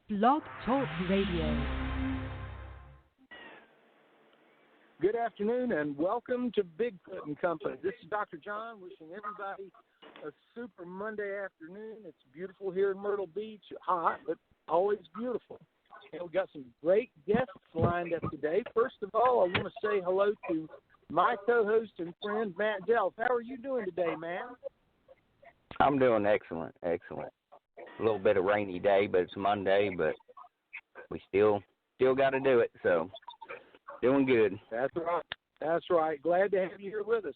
Blog Talk Radio. Good afternoon and welcome to Bigfoot and Company. This is Dr. John wishing everybody a super Monday afternoon. It's beautiful here in Myrtle Beach, hot, but always beautiful. And we've got some great guests lined up today. First of all, I want to say hello to my co-host and friend, Matt Delph. How are you doing today, Matt? I'm doing excellent. A little bit of rainy day, but it's Monday, but we still got to do it, so doing good. That's right. Glad to have you here with us.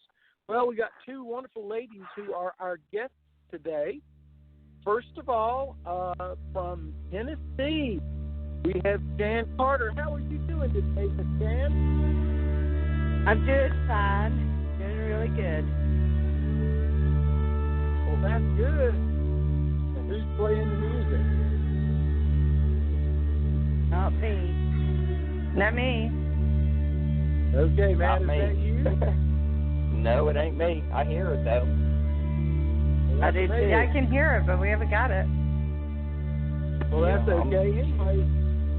Well, we got two wonderful ladies who are our guests today. First of all, from Tennessee, we have Jan Carter. How are you doing today, Miss Jan? I'm doing fine. Doing really good. Well, that's good. And who's playing the music? Not me. Not me. Okay, Matt, Not is that you? No, it ain't me. I hear it, though. Well, I do too. amazing. I can hear it, but we haven't got it. Well, that's Yeah, okay. Anyway,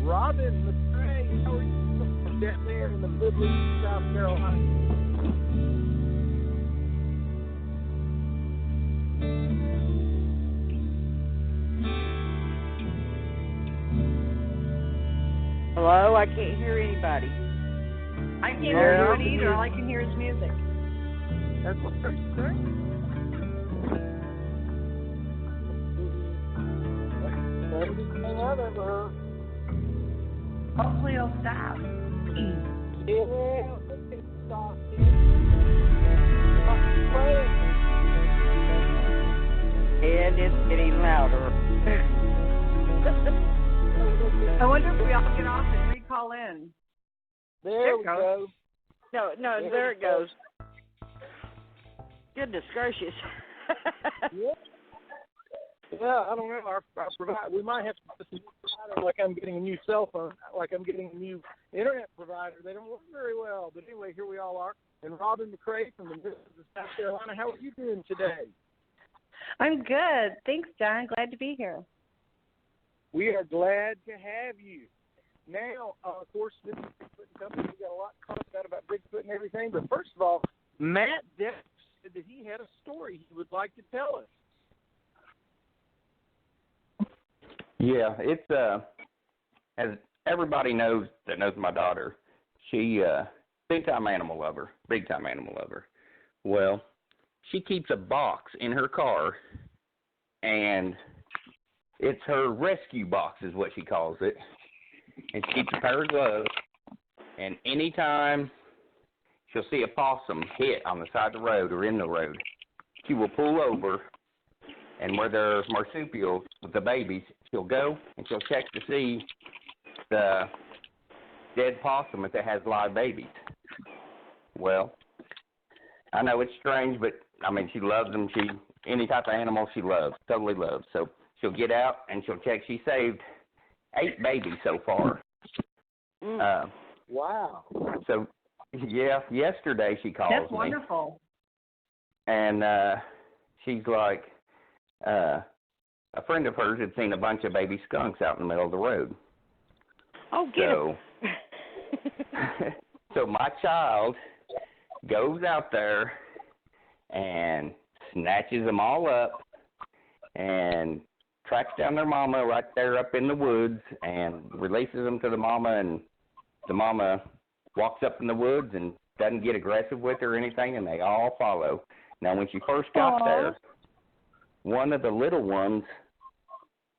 Robin McCray, how are you from down there in the middle of South Carolina? Hello? I can't hear anybody. I can't hear anybody either. All I can hear is music. That's what I'm saying. Everything I've ever heard. Hopefully it'll stop. Yeah, it's stop. And it's getting louder. I wonder if we all get off and recall in. There we go. No, there it goes. Goodness gracious. Yeah, I don't know. Our provider, we might have to put some provider, like I'm getting a new cell phone, like I'm getting a new internet provider. They don't work very well. But anyway, here we all are. And Robin McCray from the middle of South Carolina. How are you doing today? I'm good. Thanks, John. Glad to be here. We are glad to have you. Now, of course, this is Bigfoot and Company. We got a lot to talk about Bigfoot and everything. But first of all, Matt Delph said that he had a story he would like to tell us. Yeah, it's as everybody knows that knows my daughter, she big time animal lover. Well, she keeps a box in her car, and it's her rescue box is what she calls it. And she keeps a pair of gloves, and anytime she'll see a possum hit on the side of the road or in the road, she will pull over, and where there's marsupials with the babies, she'll go and she'll check to see the dead possum if it has live babies. Well, I know it's strange, but, I mean, she loves them. Any type of animal she loves, totally loves. So she'll get out and she'll check. She saved 8 babies so far. Wow. So, yeah, yesterday she called me. That's wonderful. And she's like, a friend of hers had seen a bunch of baby skunks out in the middle of the road. Oh, get so, so my child goes out there and snatches them all up and tracks down their mama right there up in the woods and releases them to the mama, and the mama walks up in the woods and doesn't get aggressive with her or anything, and they all follow. Now, when she first got there, one of the little ones,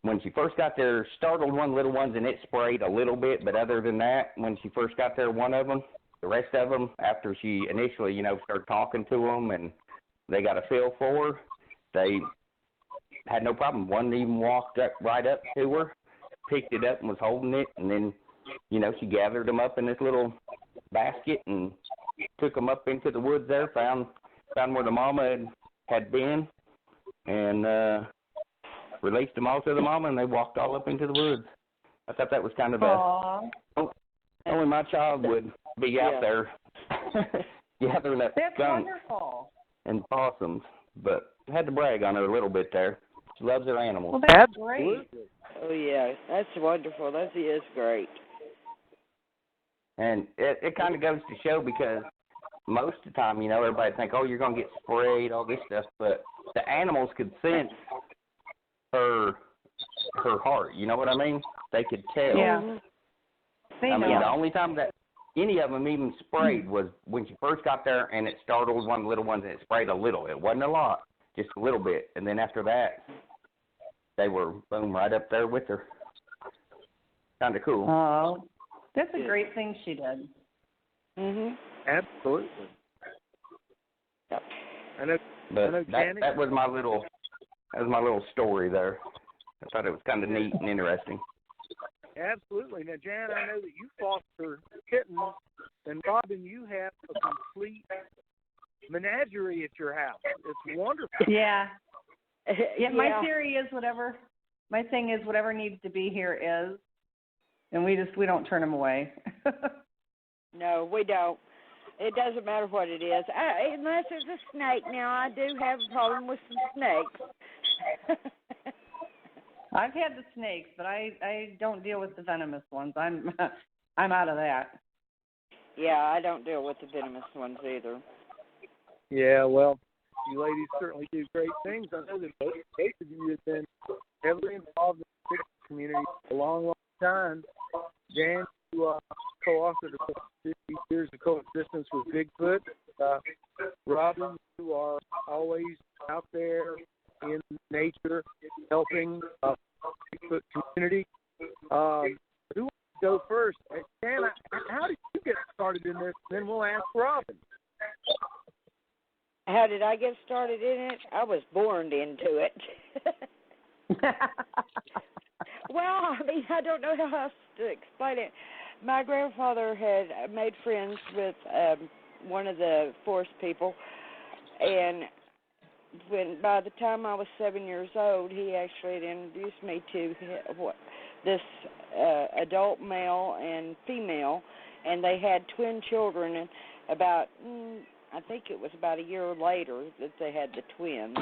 when she first got there, startled one of the little ones, and it sprayed a little bit, but other than that, when she first got there, one of them, the rest of them, after she initially, started talking to them and they got a feel for her, they had no problem. One even walked right up to her, picked it up and was holding it, and then, she gathered them up in this little basket and took them up into the woods there, found where the mama had been, and released them all to the mama, and they walked all up into the woods. I thought that was kind of only my child would be out there gathering up That's skunks wonderful. and possums, but I had to brag on her a little bit there. loves her animals. Well, that's Absolutely. great. Oh, yeah, that's wonderful. That is great. And it kind of goes to show because most of the time, you know, everybody think, oh, you're going to get sprayed, all this stuff, but the animals could sense her heart. You know what I mean? They could tell. Yeah. I mean, the only time that any of them even sprayed was when she first got there and it startled one of the little ones and it sprayed a little. It wasn't a lot, just a little bit. And then after that, they were, boom, right up there with her. Kind of cool. Oh, that's a great thing she did. Absolutely. Yep. I know Janice. That was my little story there. I thought it was kind of neat and interesting. Absolutely. Now, Jan, I know that you foster kittens, and Robin, you have a complete menagerie at your house. It's wonderful. Yeah. Yeah, my theory is my thing is whatever needs to be here is, and we don't turn them away. No, we don't. It doesn't matter what it is. Unless there's a snake. Now, I do have a problem with some snakes. I've had the snakes, but I don't deal with the venomous ones. I'm out of that. Yeah, I don't deal with the venomous ones either. Yeah, well, you ladies certainly do great things. I know that both of you have been heavily involved in the Bigfoot community for a long, long time. Jan, you co-authored a book, 50 Years of Coexistence with Bigfoot. Robin, you are always out there in nature helping Bigfoot community. Who wants to go first? Jan, how did you get started in this? Then we'll ask Robin. How did I get started in it? I was born into it. Well, I mean, I don't know how else to explain it. My grandfather had made friends with one of the forest people, and by the time I was 7 years old, he actually had introduced me to this adult male and female, and they had twin children. And I think it was about a year later that they had the twins,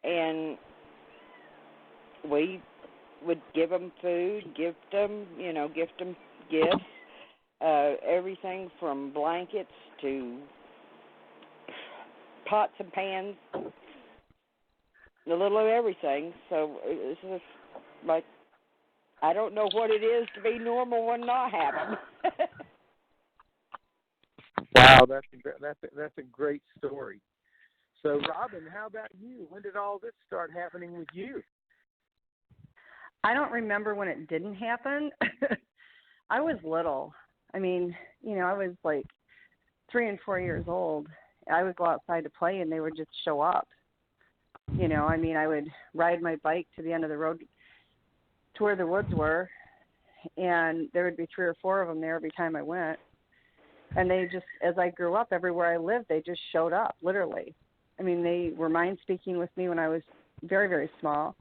and we would give them food, gift them gifts, everything from blankets to pots and pans, a little of everything. So it's just like, I don't know what it is to be normal and not have them. Wow, that's a great story. So, Robin, how about you? When did all this start happening with you? I don't remember when it didn't happen. I was little. I mean, I was like 3 and 4 years old. I would go outside to play, and they would just show up. I mean, I would ride my bike to the end of the road to where the woods were, and there would be 3 or 4 of them there every time I went. And they just, as I grew up, everywhere I lived, they just showed up, literally. I mean, they were mind-speaking with me when I was very, very small.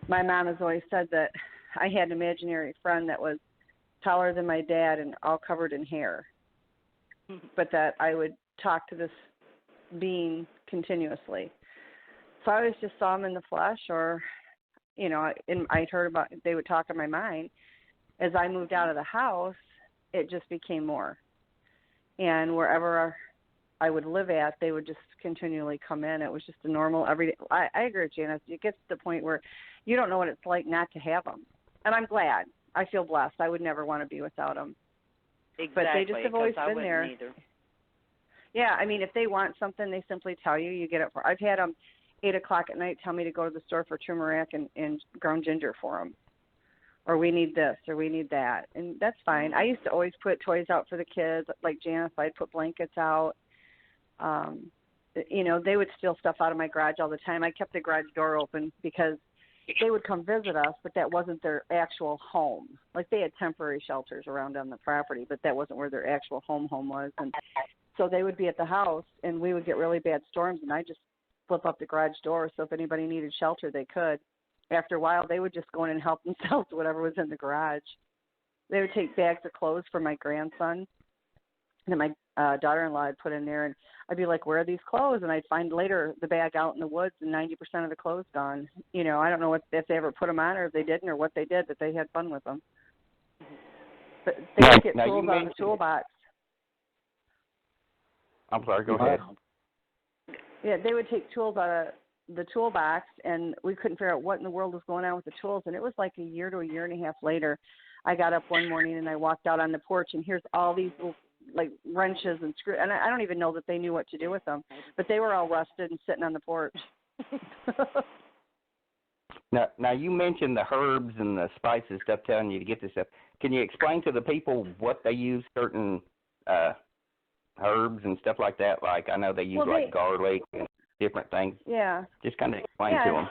My mom has always said that I had an imaginary friend that was taller than my dad and all covered in hair, but that I would talk to this being continuously. So I always just saw them in the flesh, or, I'd heard about, they would talk in my mind. As I moved out of the house, it just became more. And wherever I would live at, they would just continually come in. It was just a normal, everyday. I agree with Janice. It gets to the point where you don't know what it's like not to have them. And I'm glad. I feel blessed. I would never want to be without them. Exactly. But they just have always been there. Either. Yeah, I mean, if they want something, they simply tell you. You get it for. I've had them 8 o'clock at night tell me to go to the store for turmeric and ground ginger for them. Or we need this, or we need that. And that's fine. I used to always put toys out for the kids. Like Janice, I'd put blankets out. They would steal stuff out of my garage all the time. I kept the garage door open because they would come visit us, but that wasn't their actual home. Like, they had temporary shelters around on the property, but that wasn't where their actual home was. And so they would be at the house, and we would get really bad storms, and I'd just flip up the garage door so if anybody needed shelter, they could. After a while, they would just go in and help themselves to whatever was in the garage. They would take bags of clothes for my grandson that my daughter-in-law had put in there, and I'd be like, where are these clothes? And I'd find later the bag out in the woods and 90% of the clothes gone. You know, I don't know if they ever put them on or if they didn't or what they did, but they had fun with them. But they would get tools out of the toolbox. I'm sorry, go ahead. Yeah, they would take tools out of the toolbox, and we couldn't figure out what in the world was going on with the tools. And it was like a year to a year and a half later, I got up one morning and I walked out on the porch, and here's all these little, like, wrenches and screws. And I don't even know that they knew what to do with them, but they were all rusted and sitting on the porch. Now, you mentioned the herbs and the spices stuff telling you to get this stuff. Can you explain to the people what they use certain herbs and stuff like that? Like, I know they use garlic and different things. Yeah. Just kind of explain to them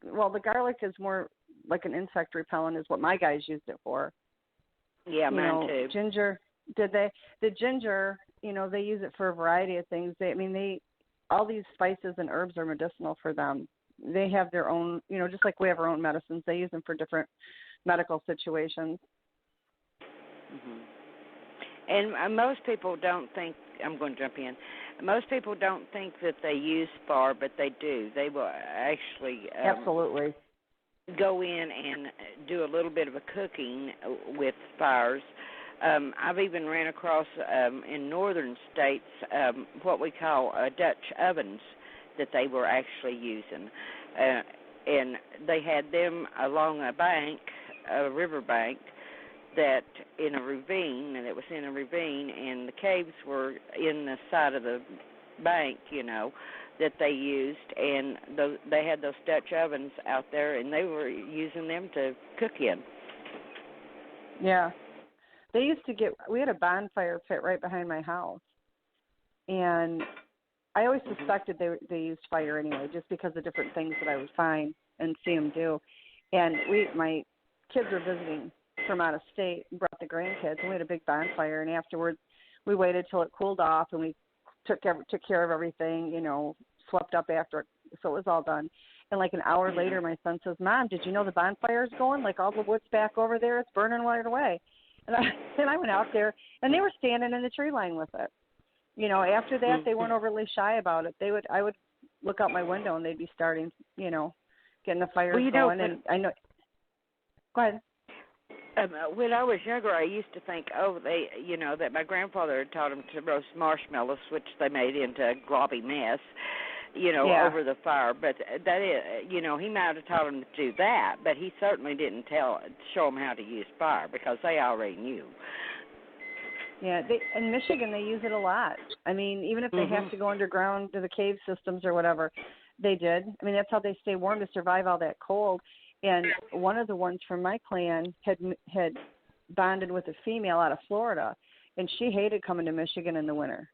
what the garlic is more like an insect repellent is what my guys used it for. Yeah, mine too. Ginger, the ginger, you know, they use it for a variety of things. All these spices and herbs are medicinal for them. They have their own, you know, just like we have our own medicines, they use them for different medical situations. Mm-hmm. And most people don't think, I'm going to jump in, most people don't think that they use spar, but they do. They will actually absolutely go in and do a little bit of a cooking with spars. I've even ran across in northern states what we call Dutch ovens that they were actually using. And they had them along a bank, a river bank, that in a ravine, and it was in a ravine, and the caves were in the side of the bank, you know, that they used, and they had those Dutch ovens out there, and they were using them to cook in. Yeah. We had a bonfire pit right behind my house, and I always suspected they used fire anyway, just because of different things that I would find and see them do. And my kids were visiting from out of state and brought the grandkids, and we had a big bonfire, and afterwards we waited till it cooled off, and we took care of everything, you know, swept up after it, so it was all done. And like an hour later, my son says, Mom, did you know the bonfire's going? Like all the wood's back over there, it's burning right away. And I went out there, and they were standing in the tree line with it. You know, after that, they weren't overly shy about it. I would look out my window, and they'd be starting, you know, getting the fires going. And I know. Go ahead. When I was younger, I used to think, that my grandfather had taught them to roast marshmallows, which they made into a globby mess, over the fire. But that is, he might have taught them to do that, but he certainly didn't show them how to use fire because they already knew. Yeah, in Michigan, they use it a lot. I mean, even if they have to go underground to the cave systems or whatever, they did. I mean, that's how they stay warm to survive all that cold. And one of the ones from my clan had bonded with a female out of Florida, and she hated coming to Michigan in the winter.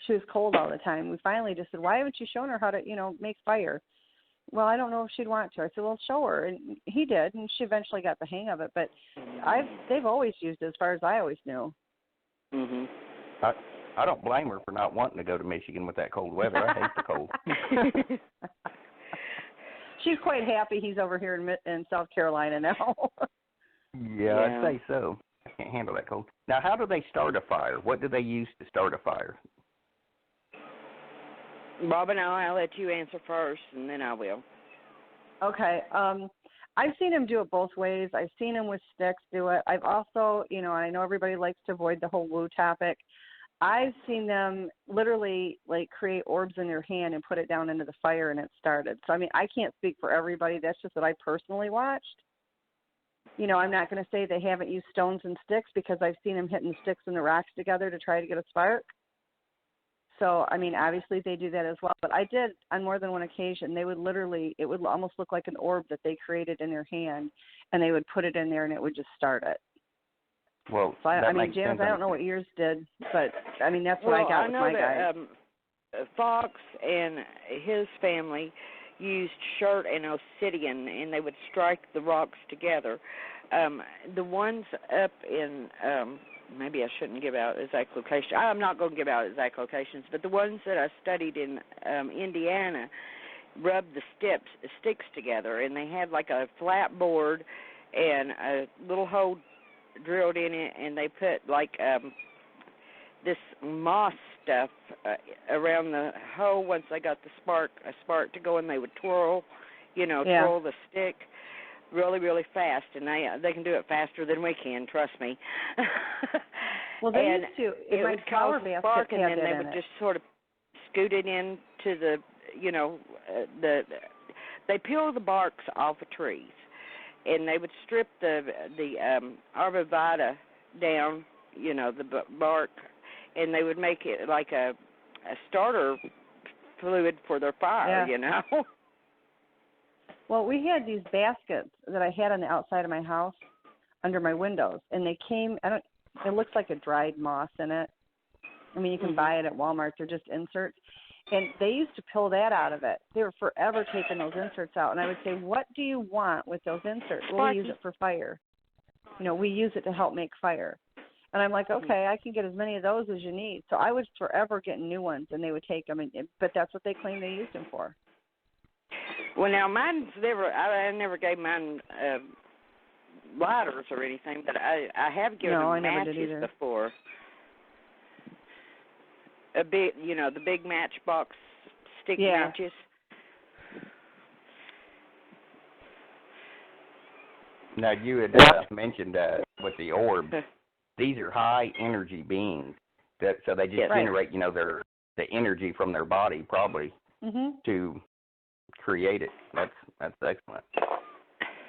She was cold all the time. We finally just said, why haven't you shown her how to, make fire? Well, I don't know if she'd want to. I said, well, show her. And he did, and she eventually got the hang of it. But they've always used it as far as I always knew. Mhm. I don't blame her for not wanting to go to Michigan with that cold weather. I hate the cold. She's quite happy he's over here in South Carolina now. Yeah, I'd say so. I can't handle that cold. Now, how do they start a fire? What do they use to start a fire? Bob and I'll let you answer first, and then I will. Okay. I've seen him do it both ways. I've seen him with sticks do it. I've also, I know everybody likes to avoid the whole woo topic. I've seen them literally create orbs in their hand and put it down into the fire, and it started. So, I mean, I can't speak for everybody. That's just what I personally watched. I'm not going to say they haven't used stones and sticks because I've seen them hitting the sticks and the rocks together to try to get a spark. So, I mean, obviously they do that as well. But I did, on more than one occasion, it would almost look like an orb that they created in their hand, and they would put it in there, and it would just start it. Well, so Janice, I don't know what yours did, but, I mean, that's what I got with my guy. Fox and his family used shirt and obsidian, and they would strike the rocks together. The ones up in... maybe I shouldn't give out exact locations. I'm not going to give out exact locations, but the ones that I studied in Indiana rubbed the sticks together, and they had like a flat board and a little hole drilled in it, and they put like this moss stuff around the hole. Once they got a spark to go, and they would twirl the stick really, really fast, and they can do it faster than we can. Trust me. Well, they used to. It would cause a spark, and then they would just sort of scoot it into the, they peel the barks off of trees, and they would strip the arborvitae down, the bark, and they would make it like a starter fluid for their fire, Well, we had these baskets that I had on the outside of my house under my windows, and they came, it looks like a dried moss in it. I mean, you can buy it at Walmart. They're just inserts. And they used to peel that out of it. They were forever taking those inserts out. And I would say, what do you want with those inserts? Well, we use it for fire. We use it to help make fire. And I'm like, okay, I can get as many of those as you need. So I was forever getting new ones, and they would take them. But that's what they claimed they used them for. Well, now, I never gave mine lighters or anything, but I have given them matches before. A big, the big matchbox stick matches. Now, you had mentioned with the orbs, these are high energy beings, so they just generate, the energy from their body probably to create it. That's excellent.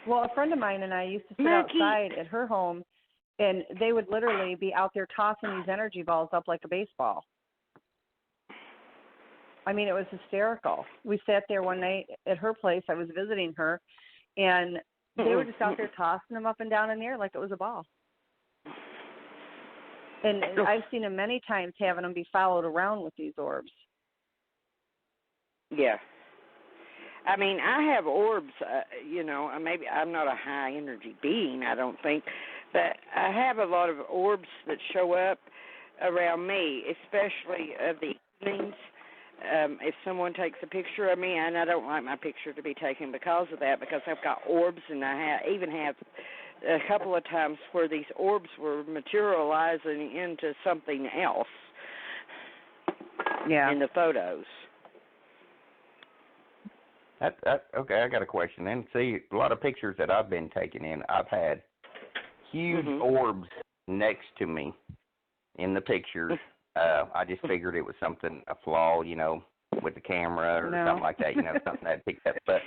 Well, a friend of mine and I used to sit outside at her home, and they would literally be out there tossing these energy balls up like a baseball. I mean, it was hysterical. We sat there one night at her place. I was visiting her, and they were just out there tossing them up and down in the air like it was a ball. And I've seen them many times having them be followed around with these orbs. Yeah. I mean, I have orbs, maybe I'm not a high-energy being, I don't think, but I have a lot of orbs that show up around me, especially of the evenings. If someone takes a picture of me, and I don't like my picture to be taken because of that, because I've got orbs, and I even have a couple of times where these orbs were materializing into something else in the photos. Okay, I got a question then. See, a lot of pictures that I've been taking in, I've had huge orbs next to me in the pictures. I just figured it was a flaw, with the camera or something like that, something that picked up. But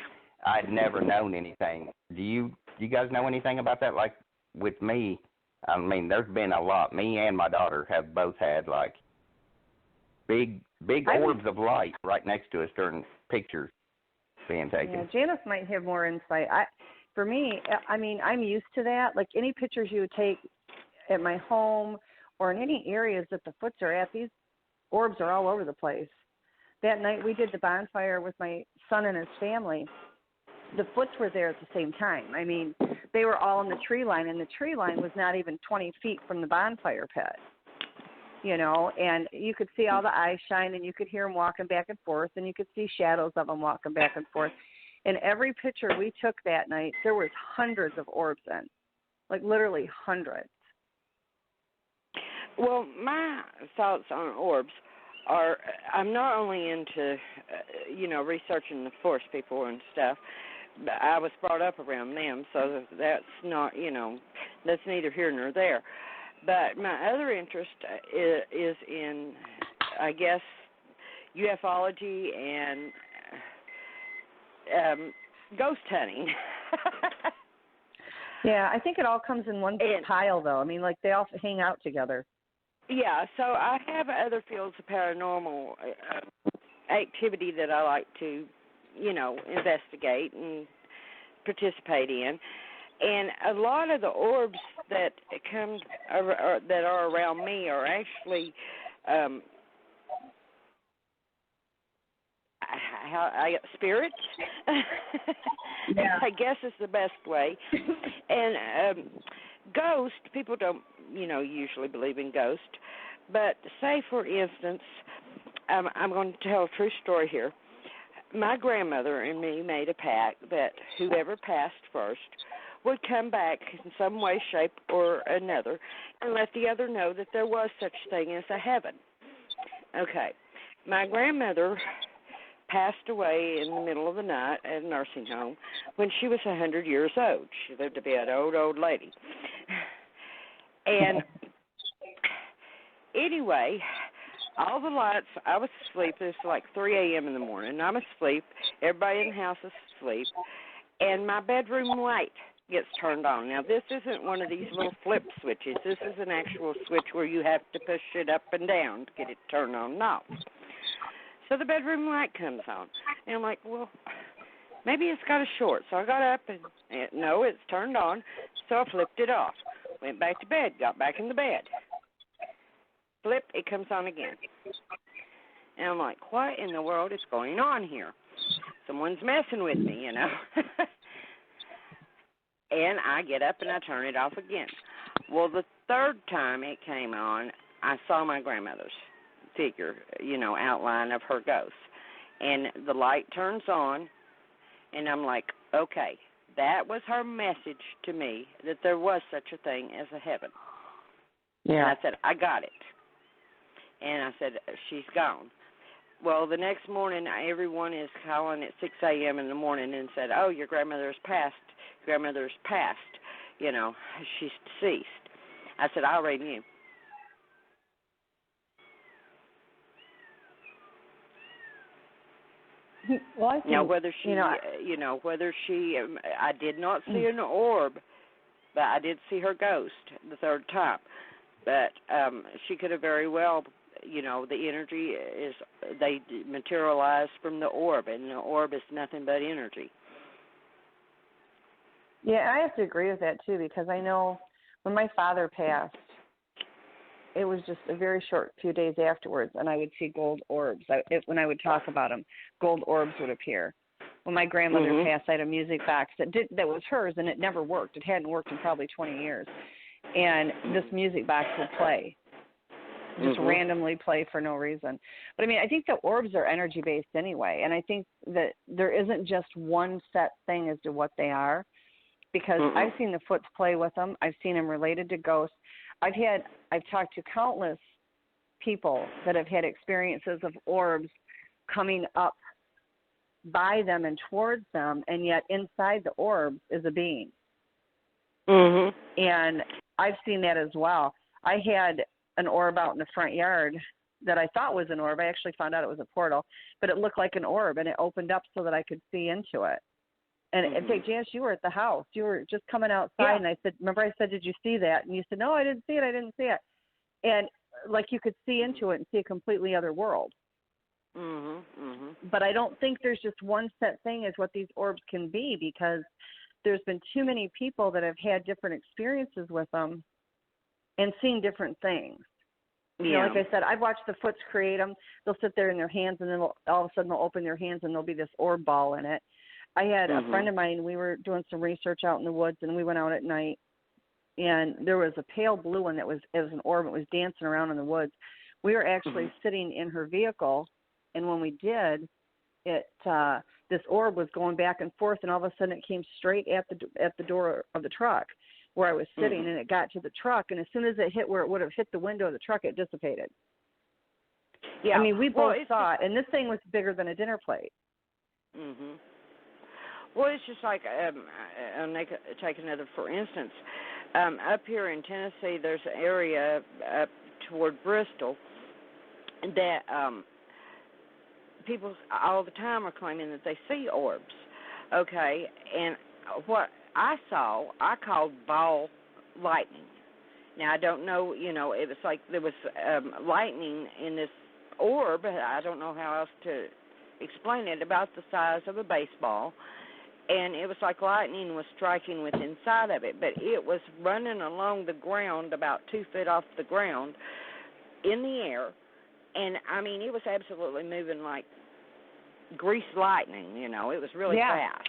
I'd never known anything. Do you guys know anything about that? Like with me, I mean, there's been a lot. Me and my daughter have both had like big orbs of light right next to us during pictures being taken. Yeah, Janice might have more insight. For me, I mean, I'm used to that. Like any pictures you would take at my home or in any areas that the Foots are at, these orbs are all over the place. That night we did the bonfire with my son and his family. The Foots were there at the same time. I mean, they were all in the tree line, and the tree line was not even 20 feet from the bonfire pit. And you could see all the eyes shine, and you could hear them walking back and forth, and you could see shadows of them walking back and forth. In every picture we took that night, there was hundreds of orbs in, like literally hundreds. Well, my thoughts on orbs are, I'm not only into, researching the forest people and stuff, but I was brought up around them, so that's not, that's neither here nor there. But my other interest is in, I guess, ufology and ghost hunting. Yeah, I think it all comes in one pile, though. I mean, like they all hang out together. Yeah, so I have other fields of paranormal activity that I like to, investigate and participate in. And a lot of the orbs that come that are around me are actually spirits. I guess is the best way. And ghost, people don't, usually believe in ghosts. But say, for instance, I'm going to tell a true story here. my grandmother and me made a pact that whoever passed first would come back in some way, shape, or another and let the other know that there was such thing as a heaven. Okay. My grandmother passed away in the middle of the night at a nursing home when she was 100 years old. She lived to be an old lady. And anyway, all the lights, I was asleep. It was like 3 a.m. in the morning. I'm asleep. Everybody in the house is asleep. And my bedroom light gets turned on. Now, this isn't one of these little flip switches. This is an actual switch where you have to push it up and down to get it turned on and off. So the bedroom light comes on. And I'm like, well, maybe it's got a short. So I got up and, no, it's turned on. So I flipped it off. Went back to bed, got back in the bed. Flip, it comes on again. And I'm like, what in the world is going on here? Someone's messing with me, you know. And I get up and I turn it off again. Well, the third time it came on, I saw my grandmother's figure, outline of her ghost. And the light turns on, and I'm like, okay, that was her message to me that there was such a thing as a heaven. Yeah. And I said, I got it. And I said, she's gone. Well, the next morning, everyone is calling at 6 a.m. in the morning and said, oh, your grandmother's passed. Grandmother's passed. She's deceased. I said, I already knew. Well, I think, now, whether she, I did not see an orb, but I did see her ghost the third time. But she could have very well, the energy they materialize from the orb, and the orb is nothing but energy. Yeah, I have to agree with that, too, because I know when my father passed, it was just a very short few days afterwards, and I would see gold orbs. When I would talk about them, gold orbs would appear. When my grandmother passed, I had a music box that was hers, and it never worked. It hadn't worked in probably 20 years. And this music box would play, just randomly play for no reason. But, I think the orbs are energy-based anyway, and I think that there isn't just one set thing as to what they are, because I've seen the Foots play with them. I've seen them related to ghosts. I've talked to countless people that have had experiences of orbs coming up by them and towards them, and yet inside the orb is a being. And I've seen that as well. I had an orb out in the front yard that I thought was an orb. I actually found out it was a portal, but it looked like an orb, and it opened up so that I could see into it. And in fact, Janice, you were at the house. You were just coming outside, and I said, remember I said, did you see that? And you said, no, I didn't see it. And like you could see into it and see a completely other world. But I don't think there's just one set thing as what these orbs can be, because there's been too many people that have had different experiences with them and seen different things. Like I said, I've watched the Foots create them. They'll sit there in their hands, and then all of a sudden they'll open their hands, and there'll be this orb ball in it. I had a friend of mine, we were doing some research out in the woods, and we went out at night, and there was a pale blue one it was an orb. It was dancing around in the woods. We were actually sitting in her vehicle, and when we did, this orb was going back and forth, and all of a sudden it came straight at the door of the truck where I was sitting, and it got to the truck, and as soon as it hit where it would have hit the window of the truck, it dissipated. Yeah. We both saw it, and this thing was bigger than a dinner plate. Well, it's just like, I'll take another for instance. Up here in Tennessee, there's an area up toward Bristol that people all the time are claiming that they see orbs. Okay, and what I saw, I called ball lightning. Now, I don't know, it was like there was lightning in this orb. I don't know how else to explain it, about the size of a baseball. And it was like lightning was striking with inside of it, but it was running along the ground about 2 feet off the ground in the air. And, it was absolutely moving like grease lightning, it was really fast.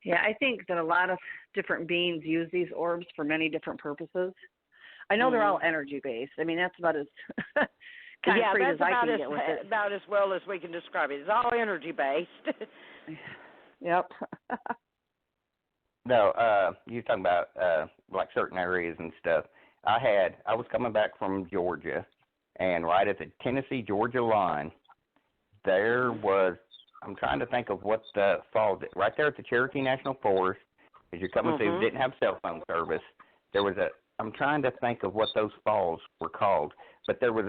Yeah, I think that a lot of different beings use these orbs for many different purposes. I know they're all energy-based. That's about as concrete as I about can get with it. about as well as we can describe it. It's all energy-based. Yep. No, you're talking about like certain areas and stuff. I was coming back from Georgia, and right at the Tennessee-Georgia line, there was, I'm trying to think of what the falls, right there at the Cherokee National Forest, as you're coming through, didn't have cell phone service. There was I'm trying to think of what those falls were called, but there was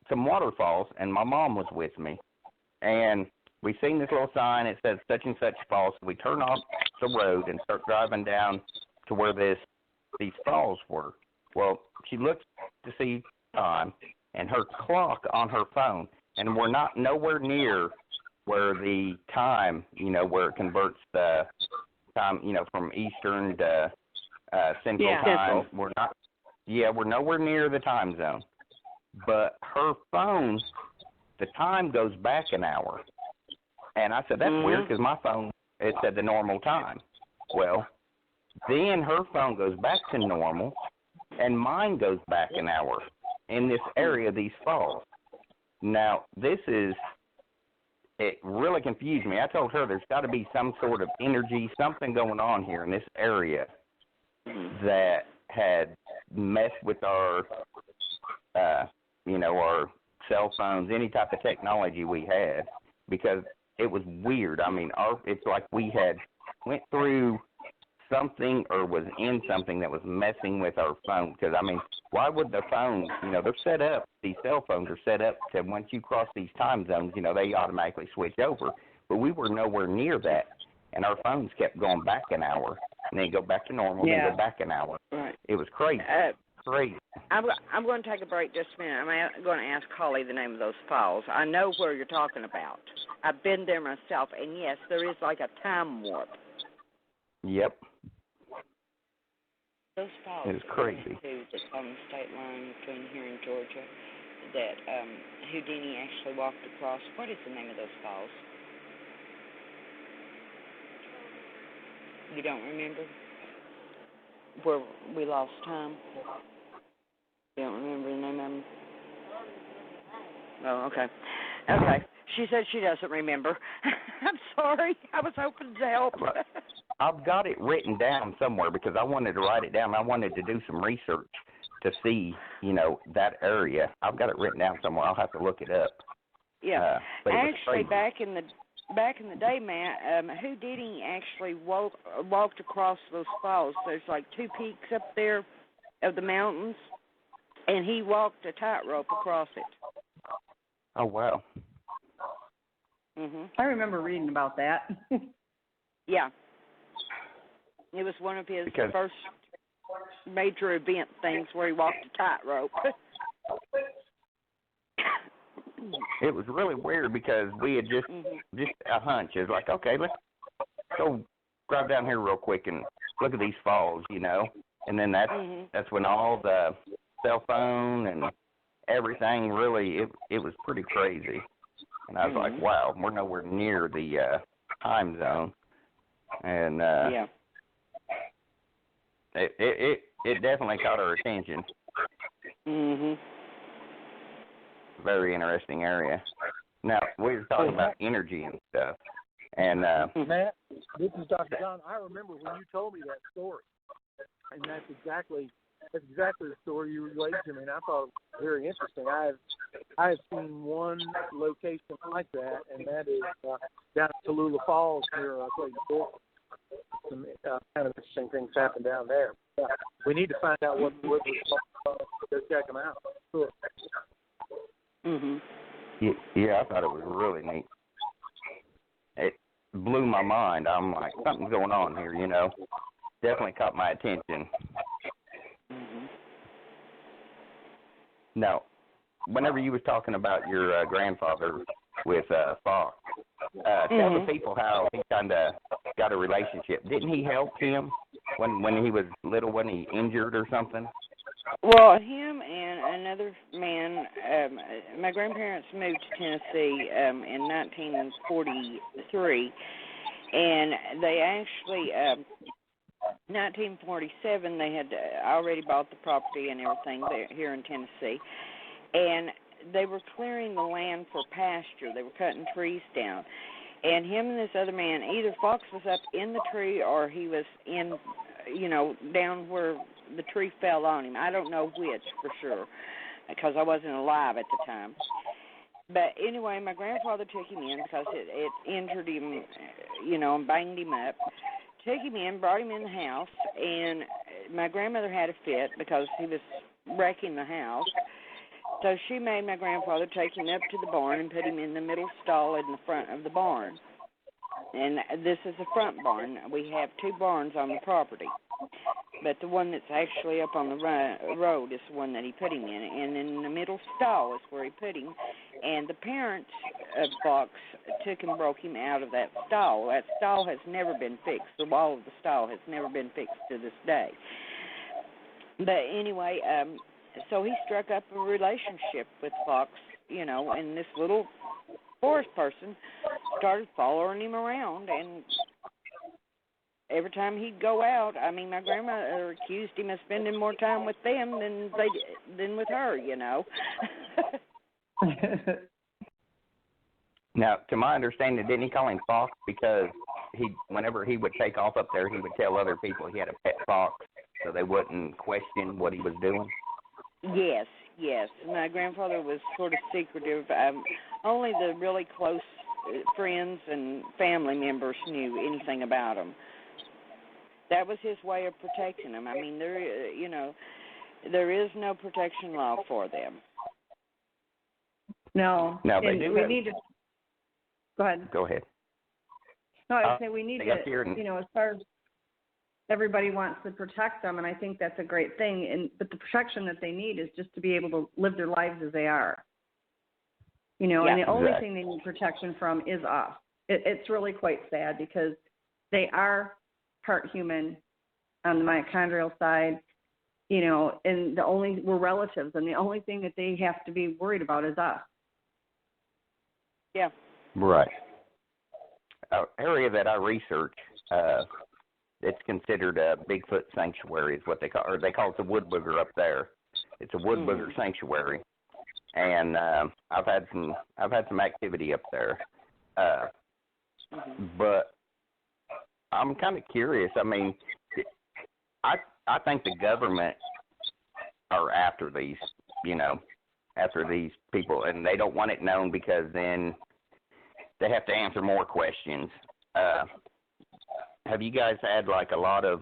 some waterfalls, and my mom was with me, and we seen this little sign. It said such and such falls. So we turn off the road and start driving down to where these falls were. Well, she looked to see time, and her clock on her phone, and we're nowhere near where the time, where it converts the time, from Eastern to Central time. Central. We're nowhere near the time zone. But her phone, the time goes back an hour. And I said, that's weird, because my phone, it said the normal time. Well, then her phone goes back to normal, and mine goes back an hour in this area, these falls. Now, it really confused me. I told her there's got to be some sort of energy, something going on here in this area that had messed with our, our cell phones, any type of technology we had, because it was weird. I mean, it's like we had went through something or was in something that was messing with our phone. Because, I mean, why would the phones, they're set up, these cell phones are set up to once you cross these time zones, they automatically switch over. But we were nowhere near that. And our phones kept going back an hour, and then go back to normal, then go back an hour. Right. It was crazy. Crazy. I'm going to take a break just a minute. I'm going to ask Holly the name of those falls. I know where you're talking about. I've been there myself, and yes, there is like a time warp. Yep. Those falls. It was crazy. That's on the state line between here and Georgia that Houdini actually walked across. What is the name of those falls? You don't remember? Where we lost time? You don't remember the name of them? Oh, okay. Okay. She said she doesn't remember. I'm sorry. I was hoping to help. I've got it written down somewhere because I wanted to write it down. I wanted to do some research to see, that area. I've got it written down somewhere. I'll have to look it up. Yeah. Actually, back in the day, Matt, Houdini actually walked across those falls. There's like 2 peaks up there of the mountains, and he walked a tightrope across it. Oh, wow. I remember reading about that. Yeah. It was one of his first major event things where he walked a tightrope. It was really weird because we had just a hunch. It was like, okay, let's go drive down here real quick and look at these falls, And then that's when all the cell phone and everything really, it was pretty crazy. And I was like, wow, we're nowhere near the time zone. And it definitely caught our attention. Very interesting area. Now, we were talking about energy and stuff. And Matt, this is Dr. John. I remember when you told me that story, and that's exactly the story you relayed to me, and I thought it was very interesting. I have seen one location like that, and that is down at Tallulah Falls near Clayton Fort. Some kind of interesting things happen down there. We need to find out what the go check them out. Sure. Yeah, I thought it was really neat. It blew my mind. I'm like, something's going on here, Definitely caught my attention. Now, whenever you was talking about your grandfather with Fox, tell the people how he kind of got a relationship. Didn't he help him when he was little, when he injured or something? Well, him and another man, my grandparents moved to Tennessee in 1943, and they actually, 1947, they had already bought the property and everything there, here in Tennessee, and they were clearing the land for pasture. They were cutting trees down. And him and this other man, either Fox was up in the tree or he was in, down where the tree fell on him. I don't know which for sure because I wasn't alive at the time. But anyway, my grandfather took him in because it injured him, and banged him up. Took him in, brought him in the house, and my grandmother had a fit because he was wrecking the house. So she made my grandfather take him up to the barn and put him in the middle stall in the front of the barn. And this is the front barn. We have two barns on the property. But the one that's actually up on the road is the one that he put him in. And in the middle stall is where he put him. And the parents of Fox took and broke him out of that stall. That stall has never been fixed. The wall of the stall has never been fixed to this day. But anyway, so he struck up a relationship with Fox, and this little forest person started following him around, and every time he'd go out, my grandmother accused him of spending more time with them than with her, Now, to my understanding, didn't he call him Fox because whenever he would take off up there, he would tell other people he had a pet fox so they wouldn't question what he was doing? Yes. My grandfather was sort of secretive. Only the really close friends and family members knew anything about him. That was his way of protecting them. There is no protection law for them. No. No, they do. Need to. Go ahead. Go ahead. No, I would say we need to. As far as everybody wants to protect them, and I think that's a great thing. But the protection that they need is just to be able to live their lives as they are. And the only thing they need protection from is us. It's really quite sad because they are part human on the mitochondrial side, and we're relatives, and the only thing that they have to be worried about is us. Yeah. Right. An area that I research, it's considered a Bigfoot sanctuary is what they call it the wood booger up there. It's a wood booger sanctuary, and I've had some activity up there, but I'm kind of curious. I think the government are after these people, and they don't want it known because then they have to answer more questions. Have you guys had like a lot of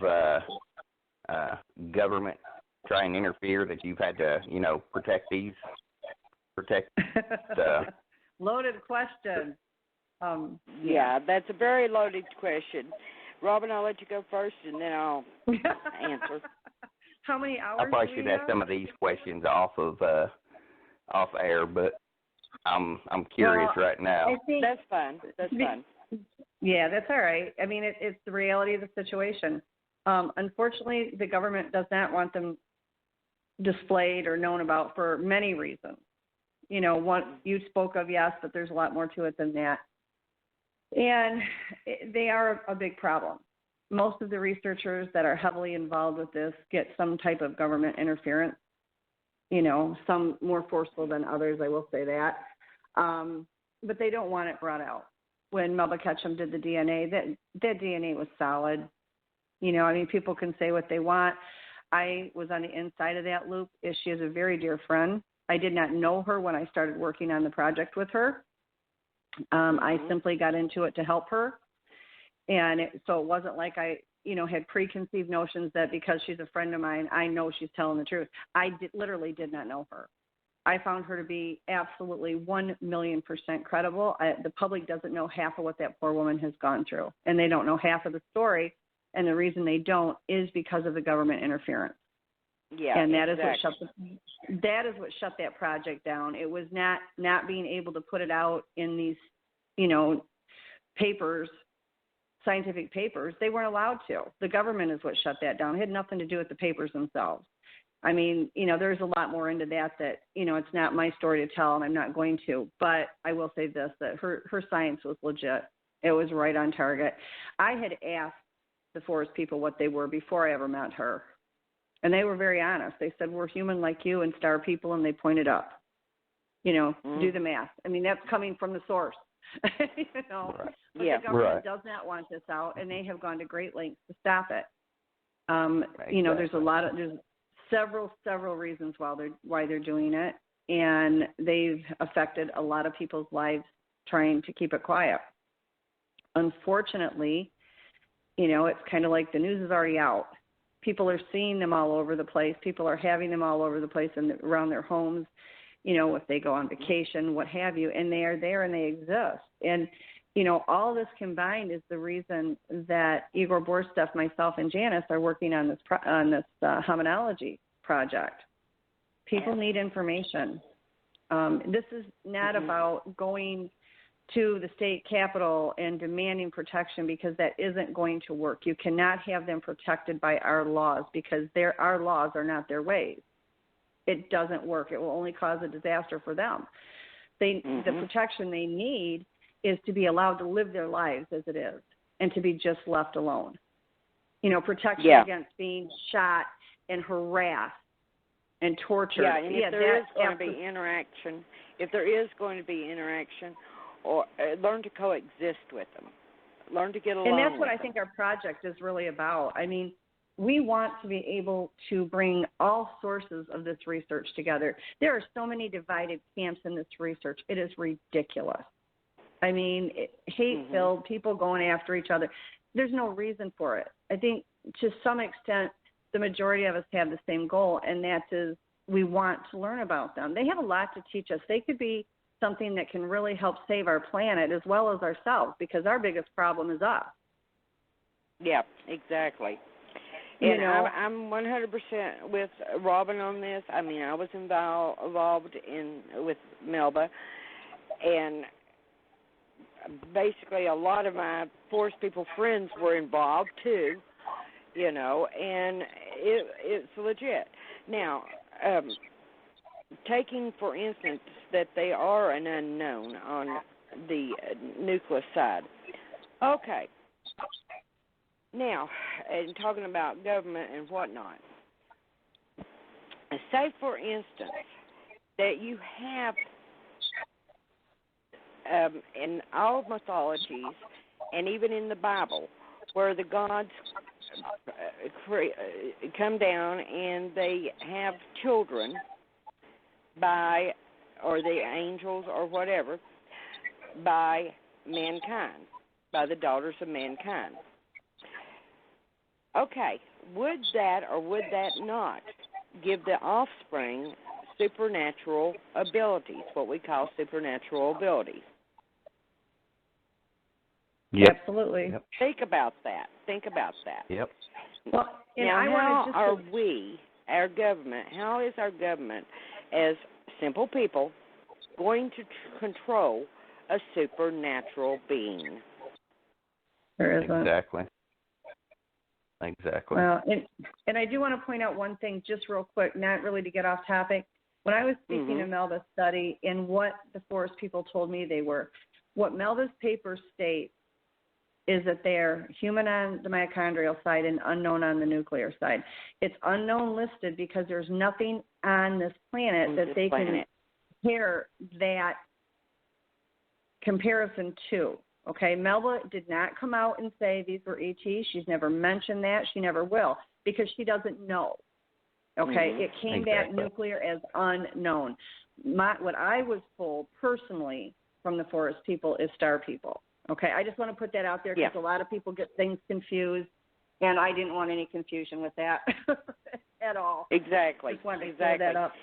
government try and interfere that you've had to, protect the loaded question. Yeah, that's a very loaded question. Robin, I'll let you go first, and then I'll answer. How many hours? I probably should ask some of these questions off air, but I'm curious right now. I think that's fine. That's fine. Yeah, that's all right. It's the reality of the situation. Unfortunately, the government does not want them displayed or known about for many reasons. One you spoke of, yes, but there's a lot more to it than that. And they are a big problem. Most of the researchers that are heavily involved with this get some type of government interference, some more forceful than others, I will say that. But they don't want it brought out. When Melba Ketchum did the DNA, that DNA was solid. People can say what they want. I was on the inside of that loop. She is a very dear friend. I did not know her when I started working on the project with her. I simply got into it to help her. And so it wasn't like I, had preconceived notions that because she's a friend of mine, I know she's telling the truth. I literally did not know her. I found her to be absolutely 1,000,000% credible. The public doesn't know half of what that poor woman has gone through, and they don't know half of the story. And the reason they don't is because of the government interference. Yeah, and that exactly. is what shut that project down. It was not being able to put it out in these, papers, scientific papers. They weren't allowed to. The government is what shut that down. It had nothing to do with the papers themselves. There's a lot more into that, it's not my story to tell, and I'm not going to. But I will say this, that her science was legit. It was right on target. I had asked the forest people what they were before I ever met her. And they were very honest. They said, we're human like you and star people, and they pointed up. do the math. I mean, that's coming from the source. But the government does not want this out, and they have gone to great lengths to stop it. There's several reasons why they're doing it, and they've affected a lot of people's lives trying to keep it quiet. Unfortunately, it's kind of like the news is already out. People are seeing them all over the place. People are having them all over the place and around their homes, if they go on vacation, what have you, and they are there and they exist. And, all this combined is the reason that Igor Borsteff, myself, and Janice are working on this hominology project. People need information. This is not about going to the state capitol and demanding protection, because that isn't going to work. You cannot have them protected by our laws, because our laws are not their ways. It doesn't work. It will only cause a disaster for them. The protection they need is to be allowed to live their lives as it is, and to be just left alone. Protection against being shot and harassed and tortured. Yeah, and if there is going to be interaction, or learn to coexist with them, learn to get along. And that's what I them. think our project is really about. I mean, we want to be able to bring all sources of this research together. There are so many divided camps in this research. It is ridiculous. I mean, hate-filled, people going after each other. There's no reason for it. I think to some extent the majority of us have the same goal, and that is we want to learn about them. They have a lot to teach us. They could be something that can really help save our planet as well as ourselves, because our biggest problem is us. Yeah, exactly. And I'm 100% with Robin on this. I mean, I was involved with Melba, and basically a lot of my Forest People friends were involved too, and it's legit. Now, taking, for instance, that they are an unknown on the nucleus side. Okay. Now, and talking about government and whatnot, say, for instance, that you have in all mythologies and even in the Bible where the gods come down and they have children or the angels or whatever, by mankind, by the daughters of mankind. Okay, would that or would that not give the offspring supernatural abilities, what we call supernatural abilities? Yep. Absolutely. Yep. Think about that. Yep. Well, now, how is our government, as simple people, going to control a supernatural being? There isn't. Exactly. Well, and I do want to point out one thing just real quick, not really to get off topic. When I was speaking to Melba's study and what the Forest People told me they were, what Melba's paper states is that they're human on the mitochondrial side and unknown on the nuclear side. It's unknown listed because there's nothing on this planet that they can compare that comparison to. Okay, Melba did not come out and say these were ETs. She's never mentioned that. She never will, because she doesn't know. Okay, it came back nuclear as unknown. What I was told personally from the Forest People is Star People. Okay, I just want to put that out there because a lot of people get things confused, and I didn't want any confusion with that at all. Exactly. Just wanted to clear that up.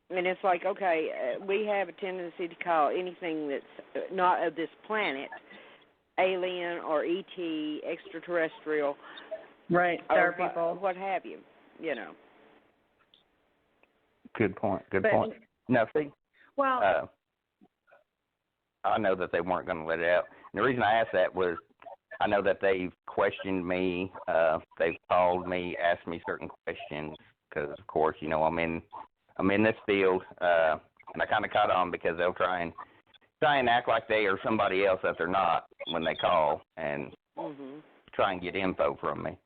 And it's like, okay, we have a tendency to call anything that's not of this planet alien or ET, extraterrestrial. Right, Star People. What have you, Good point. Now, see, well, I know that they weren't going to let it out. And the reason I asked that was I know that they've questioned me. They've called me, asked me certain questions because, of course, I'm in this field, and I kind of caught on because they'll try and act like they are somebody else that they're not when they call and try and get info from me.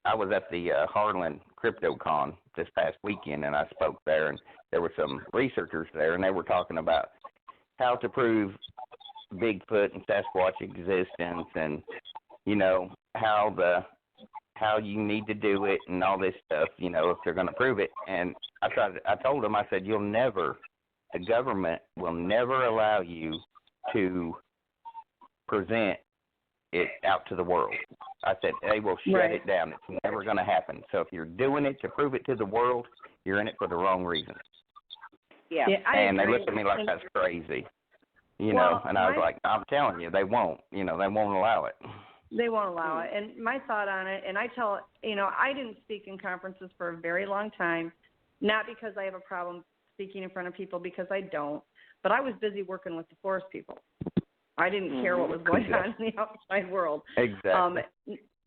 I was at the Harlan CryptoCon this past weekend, and I spoke there, and there were some researchers there, and they were talking about how to prove Bigfoot and Sasquatch existence, and how you need to do it and all this stuff, if they're going to prove it. And I told them, I said, the government will never allow you to present it out to the world. I said, they will shut it down. It's never going to happen. So if you're doing it to prove it to the world, you're in it for the wrong reason. Yeah. And they looked at me like that's crazy, and I was like, I'm telling you, they won't. They won't allow it. They won't allow it. And my thought on it, and I didn't speak in conferences for a very long time, not because I have a problem speaking in front of people, because I don't, but I was busy working with the forest people. I didn't care what was going on in the outside world. Exactly.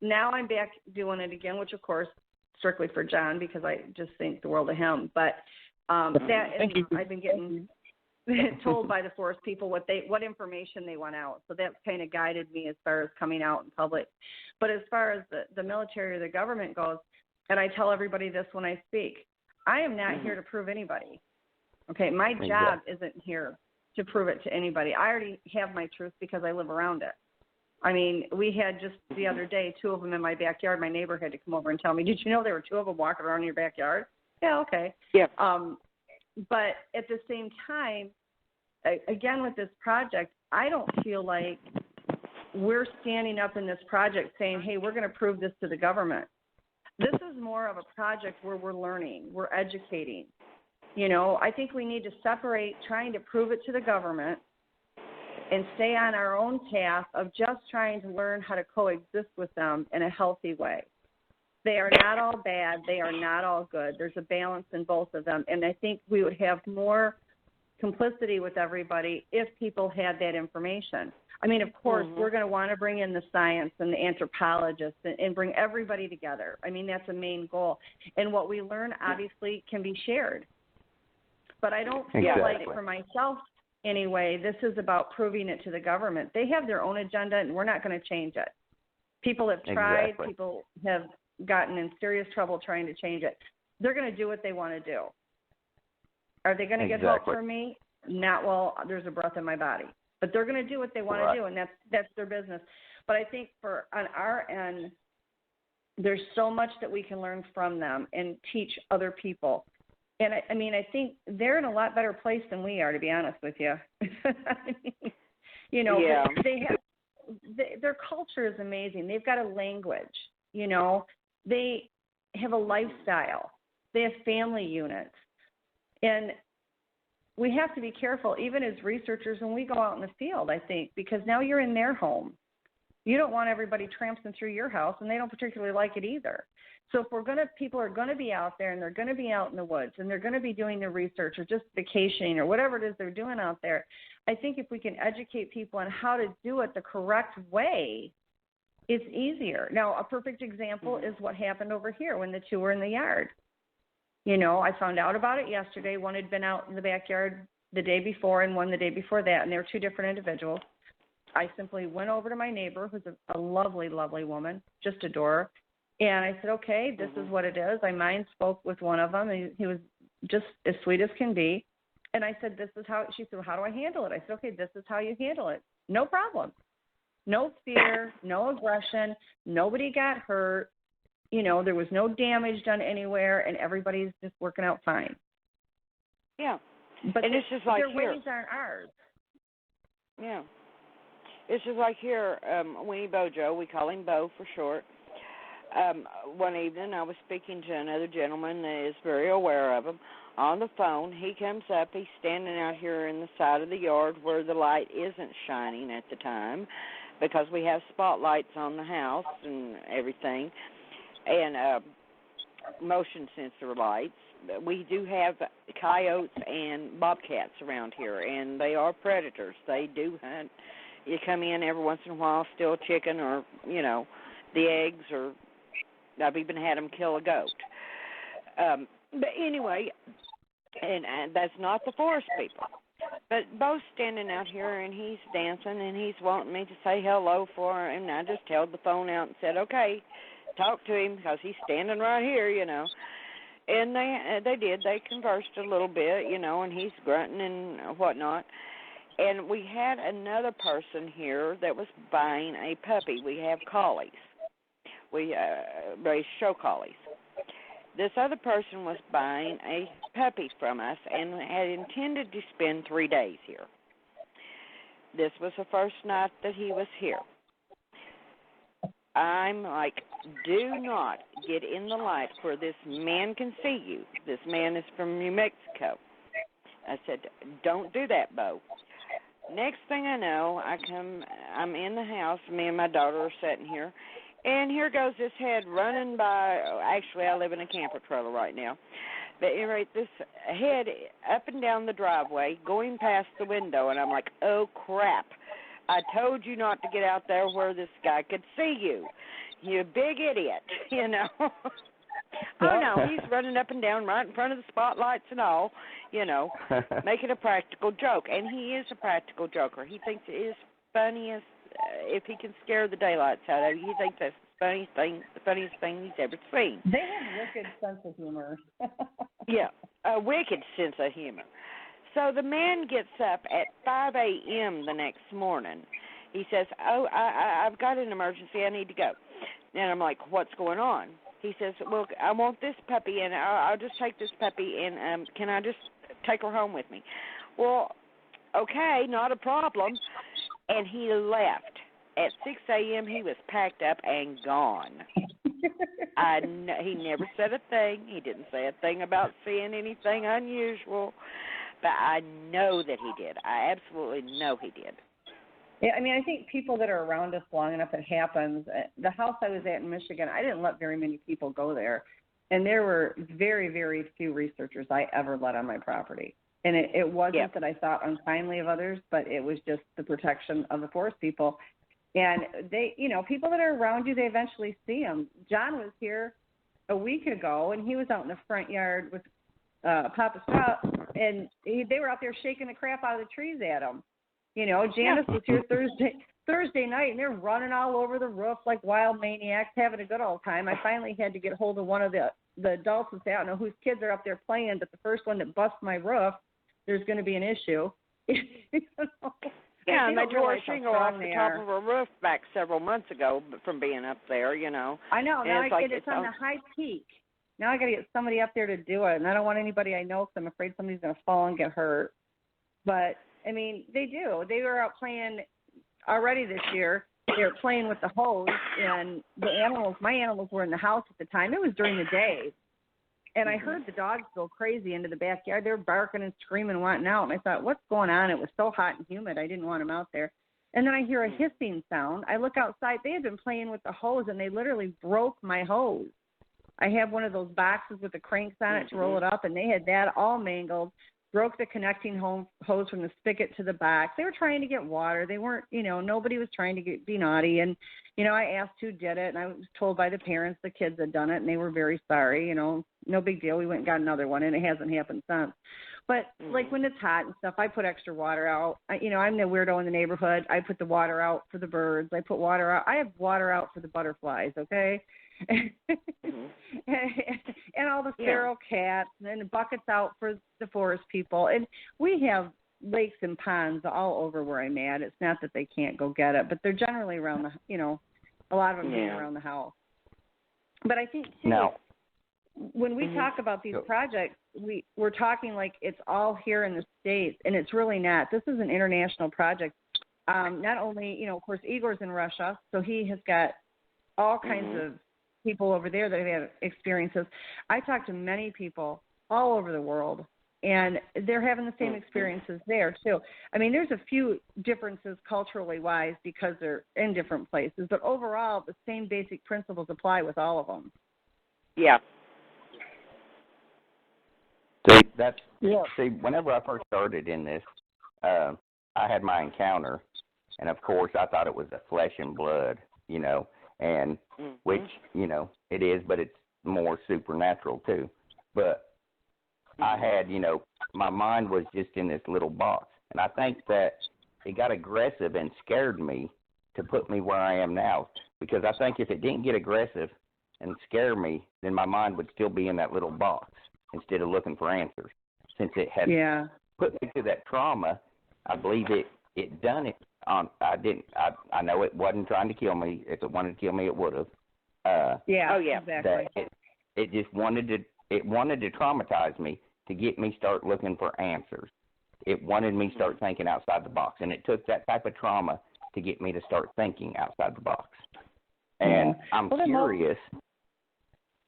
Now I'm back doing it again, which, of course, strictly for John, because I just think the world of him. But I've been getting told by the forest people what information they want out. So that's kind of guided me as far as coming out in public. But as far as the military or the government goes, and I tell everybody this when I speak, I am not here to prove anybody. Okay, my job isn't here to prove it to anybody. I already have my truth because I live around it. I mean, we had just the other day 2 of them in my backyard. My neighbor had to come over and tell me, did you know there were 2 of them walking around in your backyard? Yeah, okay. Yeah. But at the same time, again, with this project, I don't feel like we're standing up in this project saying, hey, we're going to prove this to the government. This is more of a project where we're learning, we're educating. I think we need to separate trying to prove it to the government and stay on our own path of just trying to learn how to coexist with them in a healthy way. They are not all bad. They are not all good. There's a balance in both of them. And I think we would have more complicity with everybody if people had that information. I mean, of course, we're going to want to bring in the science and the anthropologists and bring everybody together. I mean, that's a main goal. And what we learn, obviously, can be shared. But I don't feel like, for myself anyway, this is about proving it to the government. They have their own agenda, and we're not going to change it. People have tried. Exactly. People have gotten in serious trouble trying to change it. They're going to do what they want to do. Are they going to get help from me? Not while there's a breath in my body. But they're going to do what they want to do, and that's their business. But I think on our end, there's so much that we can learn from them and teach other people. And I think they're in a lot better place than we are, to be honest with you. They have their culture is amazing. They've got a language. They have a lifestyle. They have family units, and we have to be careful, even as researchers, when we go out in the field. I think because now you're in their home. You don't want everybody tramping through your house, and they don't particularly like it either. So if people are going to be out there, and they're going to be out in the woods, and they're going to be doing their research or just vacationing or whatever it is they're doing out there, I think if we can educate people on how to do it the correct way, it's easier. Now, a perfect example is what happened over here when the 2 were in the yard. I found out about it yesterday. One had been out in the backyard the day before and one the day before that, and they were 2 different individuals. I simply went over to my neighbor, who's a lovely, lovely woman, just adore her. And I said, okay, this is what it is. I mind spoke with one of them, and he was just as sweet as can be. And I said, this is how, she said, well, how do I handle it? I said, okay, this is how you handle it. No problem. No fear, no aggression. Nobody got hurt. There was no damage done anywhere, and everybody's just working out fine. Yeah. But and it's just like their here. ways aren't ours. Yeah. It's just like here, Winnie Bojo, we call him Bo for short. One evening I was speaking to another gentleman that is very aware of him on the phone. He comes up, he's standing out here in the side of the yard where the light isn't shining at the time because we have spotlights on the house and everything and motion sensor lights. We do have coyotes and bobcats around here, and they are predators. They do hunt. You come in every once in a while, steal chicken or, the eggs, or I've even had them kill a goat. But anyway, and that's not the forest people. But Bo's standing out here, and he's dancing, and he's wanting me to say hello for him, and I just held the phone out and said, okay, talk to him because he's standing right here, you know. And they did. They conversed a little bit, you know, and he's grunting and whatnot. And we had another person here that was buying a puppy. We have collies. We raise show collies. This other person was buying a puppy from us and had intended to spend 3 days here. This was the first night that he was here. I'm like, do not get in the light where this man can see you. This man is from New Mexico. I said, don't do that, Bo. Next thing I know, I'm in the house. Me and my daughter are sitting here. And here goes this head running by. Actually, I live in a camper trailer right now. But anyway, this head up and down the driveway, going past the window. And I'm like, oh, crap. I told you not to get out there where this guy could see you. You big idiot, you know. Oh, no, he's running up and down right in front of the spotlights and all, you know, making a practical joke. And he is a practical joker. He thinks it is funniest if he can scare the daylights out of you. He thinks that's the funniest thing he's ever seen. They have a wicked sense of humor. Yeah, a wicked sense of humor. So the man gets up at 5 a.m. the next morning. He says, oh, I've got an emergency. I need to go. And I'm like, what's going on? He says, well, I want this puppy, and I'll just take this puppy, and can I just take her home with me? Well, okay, not a problem. And he left. At 6 a.m., he was packed up and gone. He never said a thing. He didn't say a thing about seeing anything unusual. But I know that he did. I absolutely know he did. Yeah, I mean, I think people that are around us long enough, it happens. The house I was at in Michigan, I didn't let very many people go there. And there were very, very few researchers I ever let on my property. And it wasn't that I thought unkindly of others, but it was just the protection of the forest people. And they, you know, people that are around you, they eventually see them. John was here a week ago, and he was out in the front yard with Papa Scott, and they were out there shaking the crap out of the trees at him. You know, Janice was here Thursday night, and they're running all over the roof like wild maniacs, having a good old time. I finally had to get hold of one of the adults and say, I don't know whose kids are up there playing, but the first one that busts my roof, there's going to be an issue. Yeah, and they tore a shingle off the top of a roof back several months ago from being up there, you know. I know. Now it's on the high peak. Now I got to get somebody up there to do it, and I don't want anybody I know because I'm afraid somebody's going to fall and get hurt. But, I mean, they do. They were out playing already this year. They were playing with the hose, and my animals were in the house at the time. It was during the day. And I heard the dogs go crazy into the backyard. They were barking and screaming, wanting out. And I thought, what's going on? It was so hot and humid. I didn't want them out there. And then I hear a hissing sound. I look outside. They had been playing with the hose, and they literally broke my hose. I have one of those boxes with the cranks on it to roll it up, and they had that all mangled, broke the connecting hose from the spigot to the box. They were trying to get water. They weren't, you know, nobody was trying to be naughty. And, you know, I asked who did it, and I was told by the parents the kids had done it, and they were very sorry. You know, no big deal. We went and got another one, and it hasn't happened since. But, like, when it's hot and stuff, I put extra water out. You know, I'm the weirdo in the neighborhood. I put the water out for the birds. I put water out. I have water out for the butterflies, okay? And all the feral cats, and then the buckets out for the forest people. And we have lakes and ponds all over where I'm at. It's not that they can't go get it, but they're generally around the, you know, a lot of them being around the house. But I think, too, when we talk about these projects, we're talking like it's all here in the States, and it's really not. This is an international project. Not only, you know, of course, Igor's in Russia, so he has got all kinds of people over there that have had experiences. I talk to many people all over the world, and they're having the same experiences there, too. I mean, there's a few differences culturally wise because they're in different places, but overall, the same basic principles apply with all of them. Yeah. See, whenever I first started in this, I had my encounter, and of course, I thought it was a flesh and blood, you know, and which, you know, it is, but it's more supernatural too. But I had, you know, my mind was just in this little box, and I think that it got aggressive and scared me to put me where I am now, because I think if it didn't get aggressive, and scare me, then my mind would still be in that little box instead of looking for answers. Since it had put me through that trauma, I believe it done it on. I know it wasn't trying to kill me. If it wanted to kill me, it would have. Exactly. It just wanted to traumatize me to get me start looking for answers. It wanted me to start thinking outside the box, and it took that type of trauma to get me to start thinking outside the box. And I'm curious.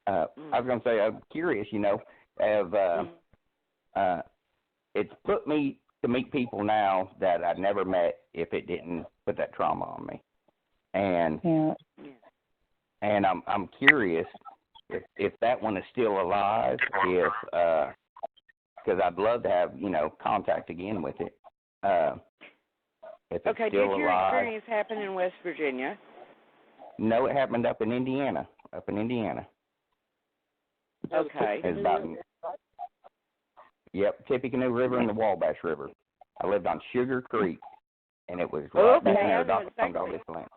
I was going to say, I'm curious, it's put me to meet people now that I'd never met if it didn't put that trauma on me. And I'm curious if that one is still alive, because I'd love to have, contact again with it. If it's still did your alive. experience happen in West Virginia? No, it happened up in Indiana. Okay. It's about, Tippecanoe River and the Wabash River. I lived on Sugar Creek, and it was right back near Dr. Doggy's land.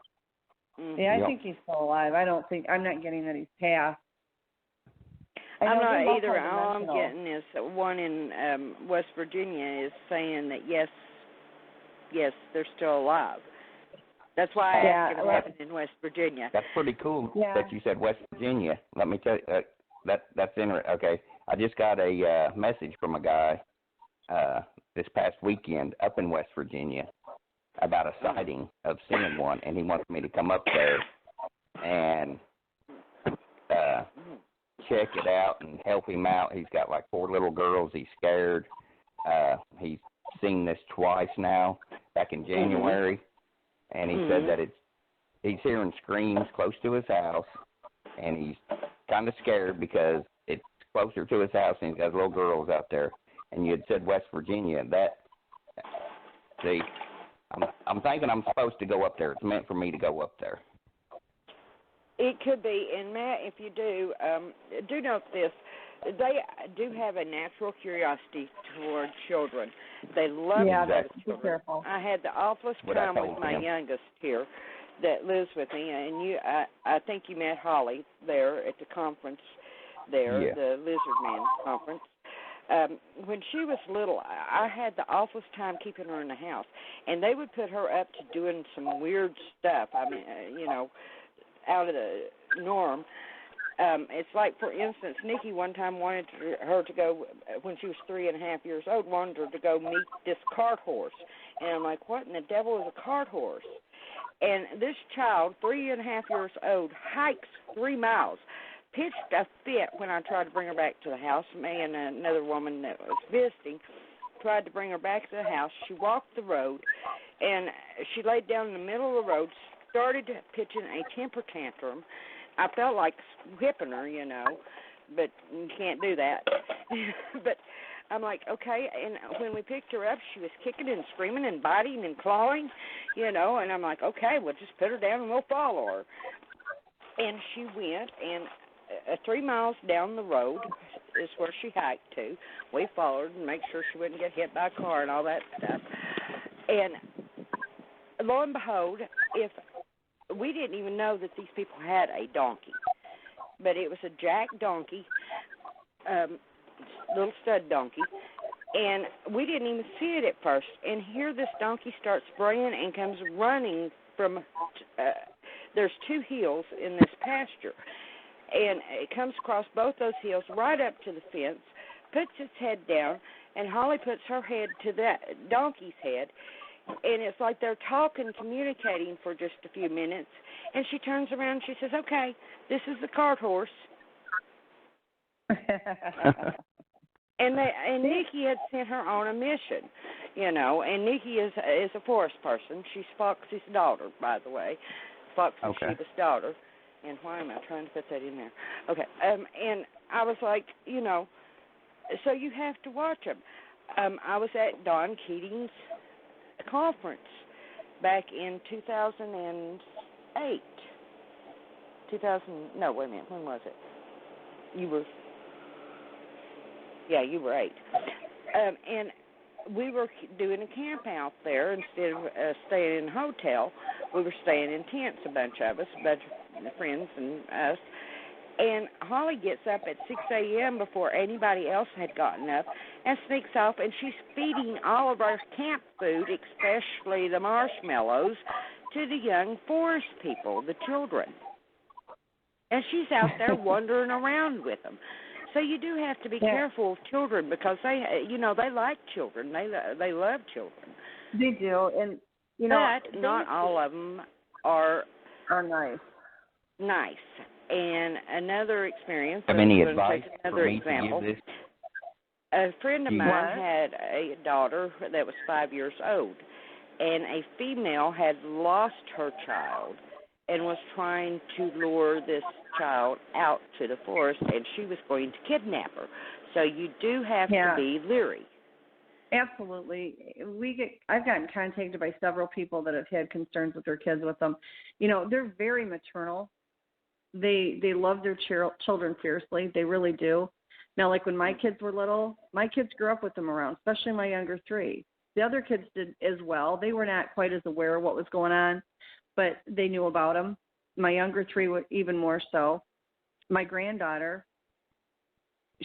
Yeah, I think he's still alive. I'm not getting that he's passed. I'm not either. All I'm getting is one in West Virginia is saying that yes, they're still alive. That's why I asked if it happened in West Virginia. That's pretty cool that you said West Virginia. Let me tell you, that's interesting. Okay, I just got a message from a guy this past weekend up in West Virginia about a sighting of seeing one, and he wants me to come up there and check it out and help him out. He's got like 4 little girls. He's scared. He's seen this twice now, back in January, and he said that he's hearing screams close to his house, and he's kind of scared because it's closer to his house and he's got little girls out there. And you had said West Virginia. I'm thinking I'm supposed to go up there. It's meant for me to go up there. It could be. And, Matt, if you do note this, they do have a natural curiosity toward children. They love children. Be careful. I had the awfulest time with my youngest here that lives with me, and I think you met Holly there at the conference there, the Lizard Man conference. When she was little, I had the awfulest time keeping her in the house, and they would put her up to doing some weird stuff. I mean, out of the norm. It's like, for instance, Nikki one time wanted her to go, when she was 3.5 years old, wanted her to go meet this cart horse. And I'm like, what in the devil is a cart horse? And this child, 3.5 years old, hikes 3 miles, pitched a fit when I tried to bring her back to the house. Me and another woman that was visiting tried to bring her back to the house. She walked the road, and she laid down in the middle of the road, started pitching a temper tantrum. I felt like whipping her, but you can't do that. But I'm like, okay. And when we picked her up, she was kicking and screaming and biting and clawing, and I'm like, okay, we'll just put her down and we'll follow her. And she went, and 3 miles down the road is where she hiked to. We followed and made sure she wouldn't get hit by a car and all that stuff. And lo and behold, we didn't even know that these people had a donkey, but it was a jack donkey, little stud donkey, and we didn't even see it at first. And here this donkey starts braying and comes running from, there's 2 hills in this pasture, and it comes across both those hills right up to the fence, puts its head down, and Holly puts her head to that donkey's head. And it's like they're talking, communicating for just a few minutes. And she turns around and she says, okay, this is the cart horse. And Nikki had sent her on a mission, and Nikki is a forest person. She's Foxy's daughter, by the way. Foxy's Sheba's daughter. And why am I trying to put that in there? Okay. And I was like, so you have to watch them. I was at Don Keating's conference back in 2008. No, wait a minute. When was it? You were 8. And we were doing a camp out there. Instead of staying in a hotel, we were staying in tents, a bunch of us, a bunch of friends and us. And Holly gets up at 6 a.m. before anybody else had gotten up and sneaks off, and she's feeding all of our camp food, especially the marshmallows, to the young forest people, the children. And she's out there wandering around with them. So you do have to be careful of children because they like children. They love children. They do, and but not all of them are nice. Nice. And another experience. Have any advice another for me example. to give this? A friend of mine had a daughter that was 5 years old, and a female had lost her child and was trying to lure this child out to the forest, and she was going to kidnap her. So you do have to be leery. Absolutely. I've gotten contacted by several people that have had concerns with their kids with them. They're very maternal. They love their children fiercely. They really do. Now, like when my kids were little, my kids grew up with them around, especially my younger three. The other kids did as well. They were not quite as aware of what was going on, but they knew about them. My younger three were even more so. My granddaughter,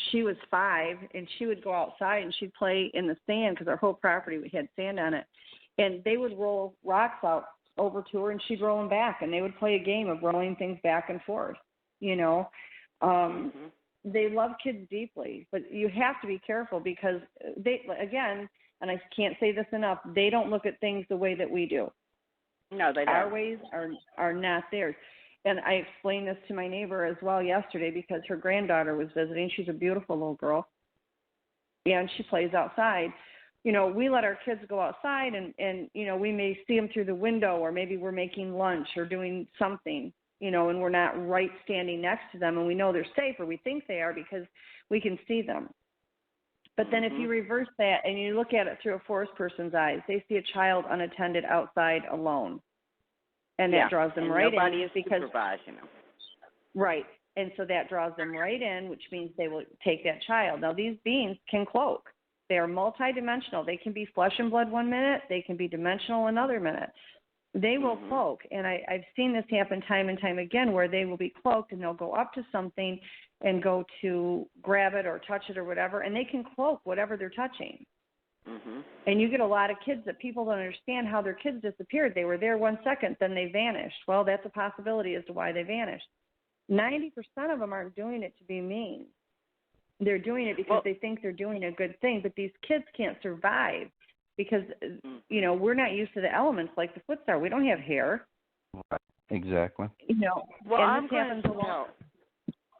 she was 5, and she would go outside and she'd play in the sand because our whole property had sand on it. And they would roll rocks out over to her, and she'd roll them back, and they would play a game of rolling things back and forth. They love kids deeply, but you have to be careful because they, again, and I can't say this enough, they don't look at things the way that we do. No, they don't. Our ways are not theirs. And I explained this to my neighbor as well yesterday because her granddaughter was visiting. She's a beautiful little girl, and she plays outside. We let our kids go outside, and we may see them through the window, or maybe we're making lunch or doing something, and we're not right standing next to them, and we know they're safe, or we think they are because we can see them. But then if you reverse that and you look at it through a forest person's eyes, they see a child unattended outside alone. And that draws them right in. Nobody is supervising them. Right. And so that draws them right in, which means they will take that child. Now, these beings can cloak. They are multidimensional. They can be flesh and blood one minute. They can be dimensional another minute. They will cloak. And I've seen this happen time and time again where they will be cloaked and they'll go up to something and go to grab it or touch it or whatever, and they can cloak whatever they're touching. And you get a lot of kids that people don't understand how their kids disappeared. They were there 1 second, then they vanished. Well, that's a possibility as to why they vanished. 90% of them aren't doing it to be mean. They're doing it because they think they're doing a good thing, but these kids can't survive because, we're not used to the elements like the Foots are. We don't have hair. Exactly. Well, and this happens a lot.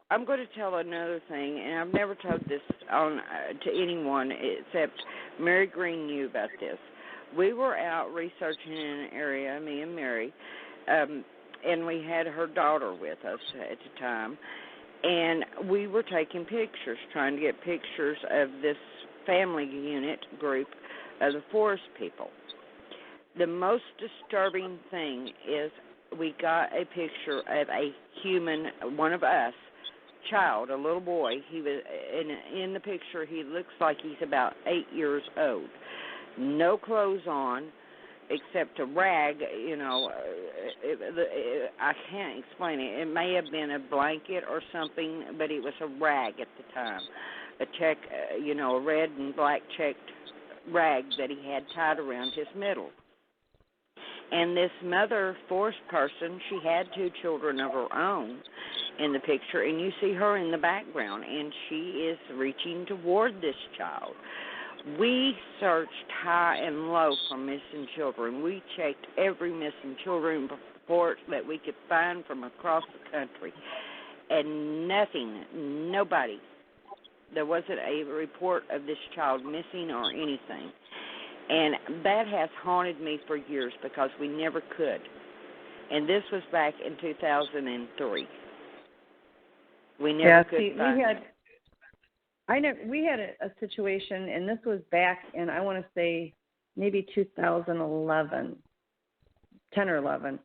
I'm going to tell another thing, and I've never told this on to anyone except Mary Green knew about this. We were out researching in an area, me and Mary, and we had her daughter with us at the time, and we were taking pictures, trying to get pictures of this family unit group of the forest people. The most disturbing thing is we got a picture of a human, one of us, child, a little boy. He was in the picture. He looks like he's about 8 years old. No clothes on, except a rag. I can't explain it. It may have been a blanket or something, but it was a rag at the time. A red and black checked rag that he had tied around his middle. And this mother forest person, she had 2 children of her own in the picture, and you see her in the background, and she is reaching toward this child. We searched high and low for missing children. We checked every missing children report that we could find from across the country, and nobody. There wasn't a report of this child missing or anything. And that has haunted me for years because we never could. And this was back in 2003. We never could find them. We had a situation, and this was back in, I want to say, maybe 2011, 10 or 11.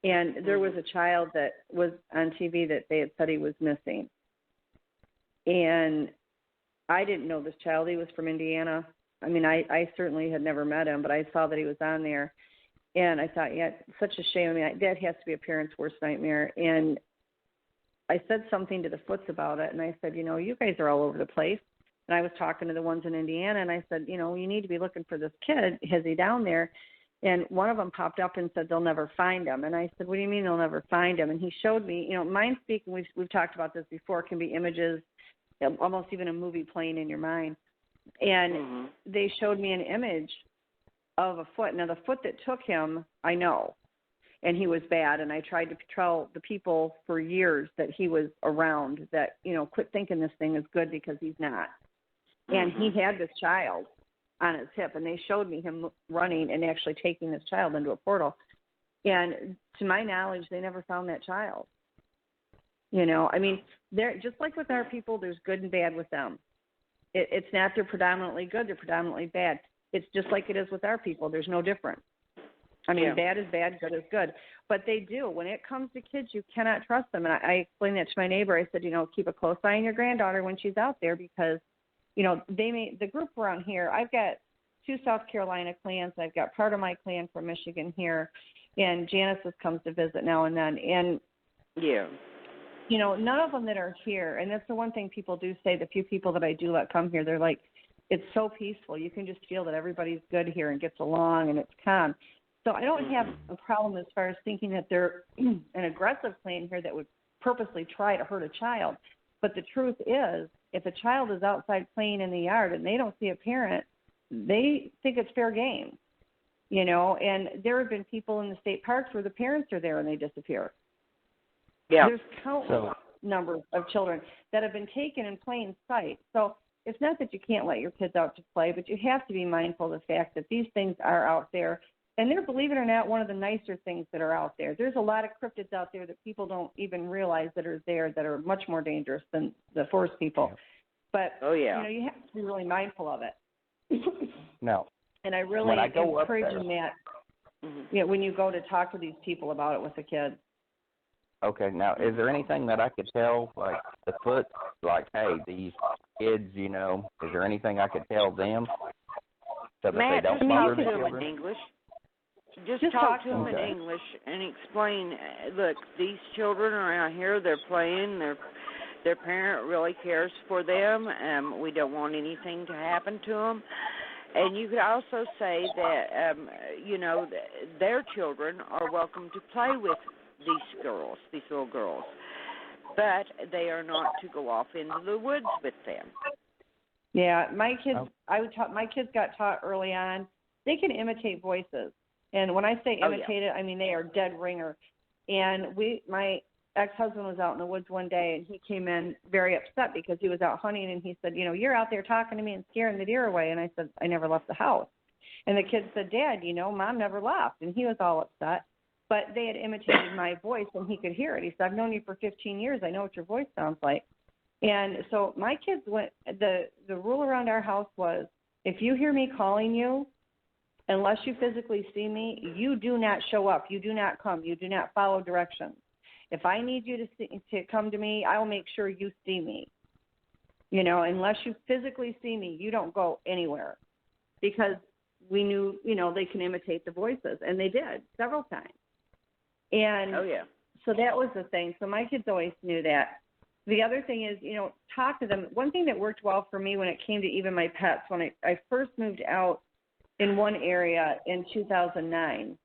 And there was a child that was on TV that they had said he was missing. And I didn't know this child. He was from Indiana. I mean, I certainly had never met him, but I saw that he was on there. And I thought, such a shame. I mean, that has to be a parent's worst nightmare. And I said something to the Foots about it, and I said, you guys are all over the place. And I was talking to the ones in Indiana, and I said, you need to be looking for this kid. Is he down there? And one of them popped up and said they'll never find him. And I said, what do you mean they'll never find him? And he showed me, mind speaking, we've talked about this before, can be images, almost even a movie playing in your mind. And they showed me an image of a foot. Now, the foot that took him, I know, and he was bad. And I tried to tell the people for years that he was around that, quit thinking this thing is good because he's not. And he had this child on his hip, and they showed me him running and actually taking this child into a portal. And to my knowledge, they never found that child. They're just like with our people, there's good and bad with them. It's not they're predominantly good, they're predominantly bad. It's just like it is with our people. There's no difference. Bad is bad, good is good. But they do. When it comes to kids, you cannot trust them. And I explained that to my neighbor. I said, keep a close eye on your granddaughter when she's out there because, the group around here, I've got 2 South Carolina clans. I've got part of my clan from Michigan here. And Janice comes to visit now and then. And, none of them that are here, and that's the one thing people do say, the few people that I do let come here, they're like, it's so peaceful. You can just feel that everybody's good here and gets along and it's calm. So I don't have a problem as far as thinking that they're an aggressive clan here that would purposely try to hurt a child. But the truth is, if a child is outside playing in the yard and they don't see a parent, they think it's fair game, and there have been people in the state parks where the parents are there and they disappear. Yeah. There's countless numbers of children that have been taken in plain sight. So it's not that you can't let your kids out to play, but you have to be mindful of the fact that these things are out there. And they're, believe it or not, one of the nicer things that are out there. There's a lot of cryptids out there that people don't even realize that are there that are much more dangerous than the forest people. But, you have to be really mindful of it. No. And I really encourage you, Matt, when you go to talk to these people about it with the kids. Okay. Now, is there anything that I could tell, like the Foot, like, hey, these kids, is there anything I could tell them so that Matt, they don't bother the children? children? In English. Just talk to them in English and explain, look, these children are out here, they're playing, their parent really cares for them, we don't want anything to happen to them. And you could also say that, their children are welcome to play with these little girls, but they are not to go off into the woods with them. Yeah, my kids, my kids got taught early on, they can imitate voices. And when I say imitate it, I mean they are dead ringer. And my ex-husband was out in the woods one day, and he came in very upset because he was out hunting, and he said, you're out there talking to me and scaring the deer away. And I said, I never left the house. And the kid said, Dad, Mom never left. And he was all upset. But they had imitated my voice, and he could hear it. He said, I've known you for 15 years. I know what your voice sounds like. And so my kids went, the rule around our house was, if you hear me calling you, unless you physically see me, you do not show up. You do not come. You do not follow directions. If I need you to come to me, I will make sure you see me. Unless you physically see me, you don't go anywhere. Because we knew, they can imitate the voices. And they did several times. And so that was the thing. So my kids always knew that. The other thing is, talk to them. One thing that worked well for me when it came to even my pets, when I first moved out in one area in 2009,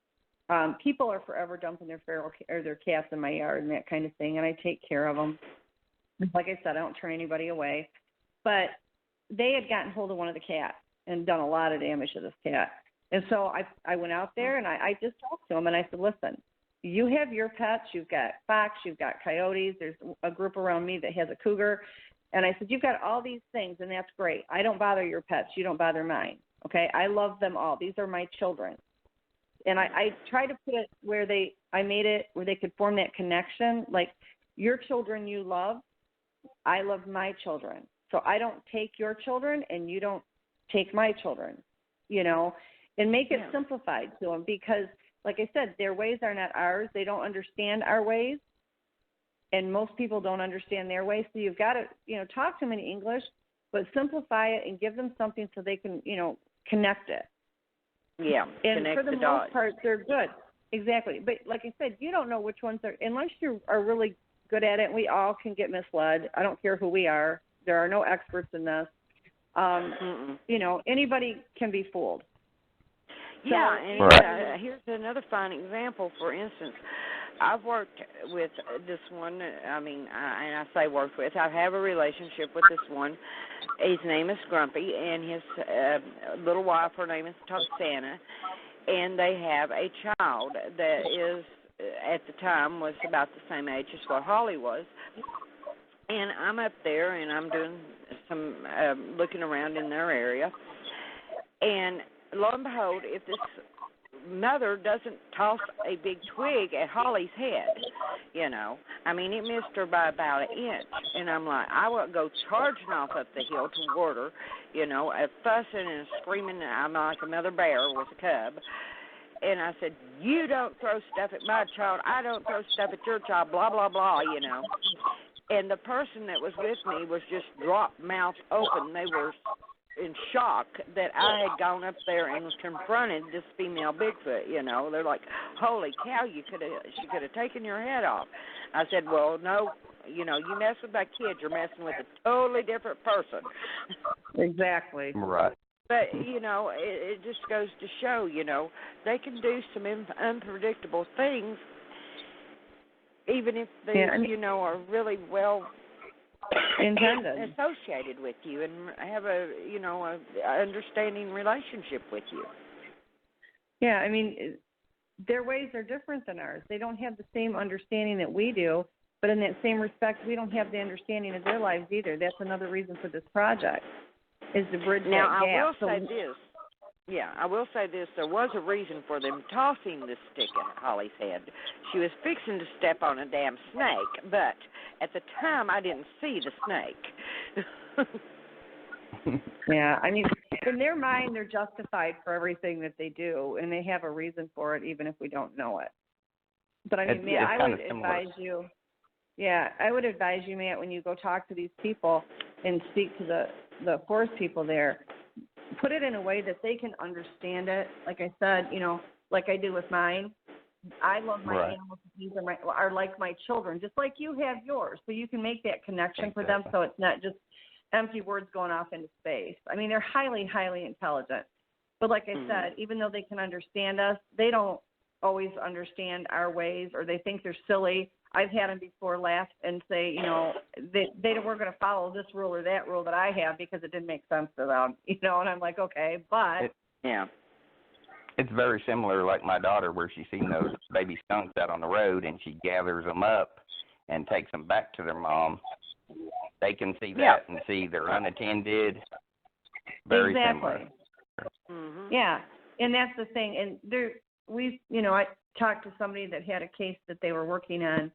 people are forever dumping their feral or their cats in my yard and that kind of thing, and I take care of them. Like I said, I don't turn anybody away. But they had gotten hold of one of the cats and done a lot of damage to this cat. And so I went out there and I just talked to them, and I said, listen, you have your pets. You've got fox. You've got coyotes. There's a group around me that has a cougar. And I said, you've got all these things, and that's great. I don't bother your pets. You don't bother mine. Okay? I love them all. These are my children. And I try to put it where I made it where they could form that connection. Like, your children you love, I love my children. So I don't take your children, and you don't take my children, and make it simplified to them because, like I said, their ways are not ours. They don't understand our ways, and most people don't understand their ways. So you've got to, talk to them in English, but simplify it and give them something so they can, connect it. Yeah, and for the most part, they're good. Exactly. But like I said, you don't know which ones are, unless you are really good at it, and we all can get misled. I don't care who we are. There are no experts in this. Anybody can be fooled. Yeah, so, and here's another fine example. For instance, I've worked with this one. And I say worked with. I have a relationship with this one. His name is Grumpy, and his little wife, her name is Toxana, and they have a child that is, at the time, was about the same age as what Holly was. And I'm up there, and I'm doing some looking around in their area, and lo and behold, if this mother doesn't toss a big twig at Holly's head, it missed her by about an inch. And I'm like, I would go charging off up the hill toward her, fussing and screaming. I'm like a mother bear with a cub. And I said, you don't throw stuff at my child. I don't throw stuff at your child, blah, blah, blah, And the person that was with me was just dropped mouth open. They were in shock that I had gone up there and confronted this female Bigfoot. They're like, holy cow, she could have taken your head off. I said, well, no, you mess with my kid, you're messing with a totally different person. Exactly. Right. But, it just goes to show, they can do some unpredictable things, even if they, are really well intended, associated with you, and have a understanding relationship with you. Yeah, their ways are different than ours. They don't have the same understanding that we do, but in that same respect, we don't have the understanding of their lives either. That's another reason for this project, is to bridge that gap. I will say this. There was a reason for them tossing the stick at Holly's head. She was fixing to step on a damn snake, but at the time I didn't see the snake. Yeah, in their mind, they're justified for everything that they do, and they have a reason for it, even if we don't know it. But Matt, I would advise you. Yeah, I would advise you, Matt, when you go talk to these people and speak to the forest people there, put it in a way that they can understand it. Like I said, like I do with mine. I love my animals. These are like my children, just like you have yours. So you can make that connection for them, so it's not just empty words going off into space. They're highly, highly intelligent. But like I said, even though they can understand us, they don't always understand our ways, or they think they're silly. I've had them before laugh and say, they weren't going to follow this rule or that rule that I have because it didn't make sense to them, and I'm like, okay, but. It's very similar like my daughter, where she's seen those baby skunks out on the road and she gathers them up and takes them back to their mom. They can see that and see they're unattended. Very similar. Mm-hmm. Yeah, and that's the thing. And I talked to somebody that had a case that they were working on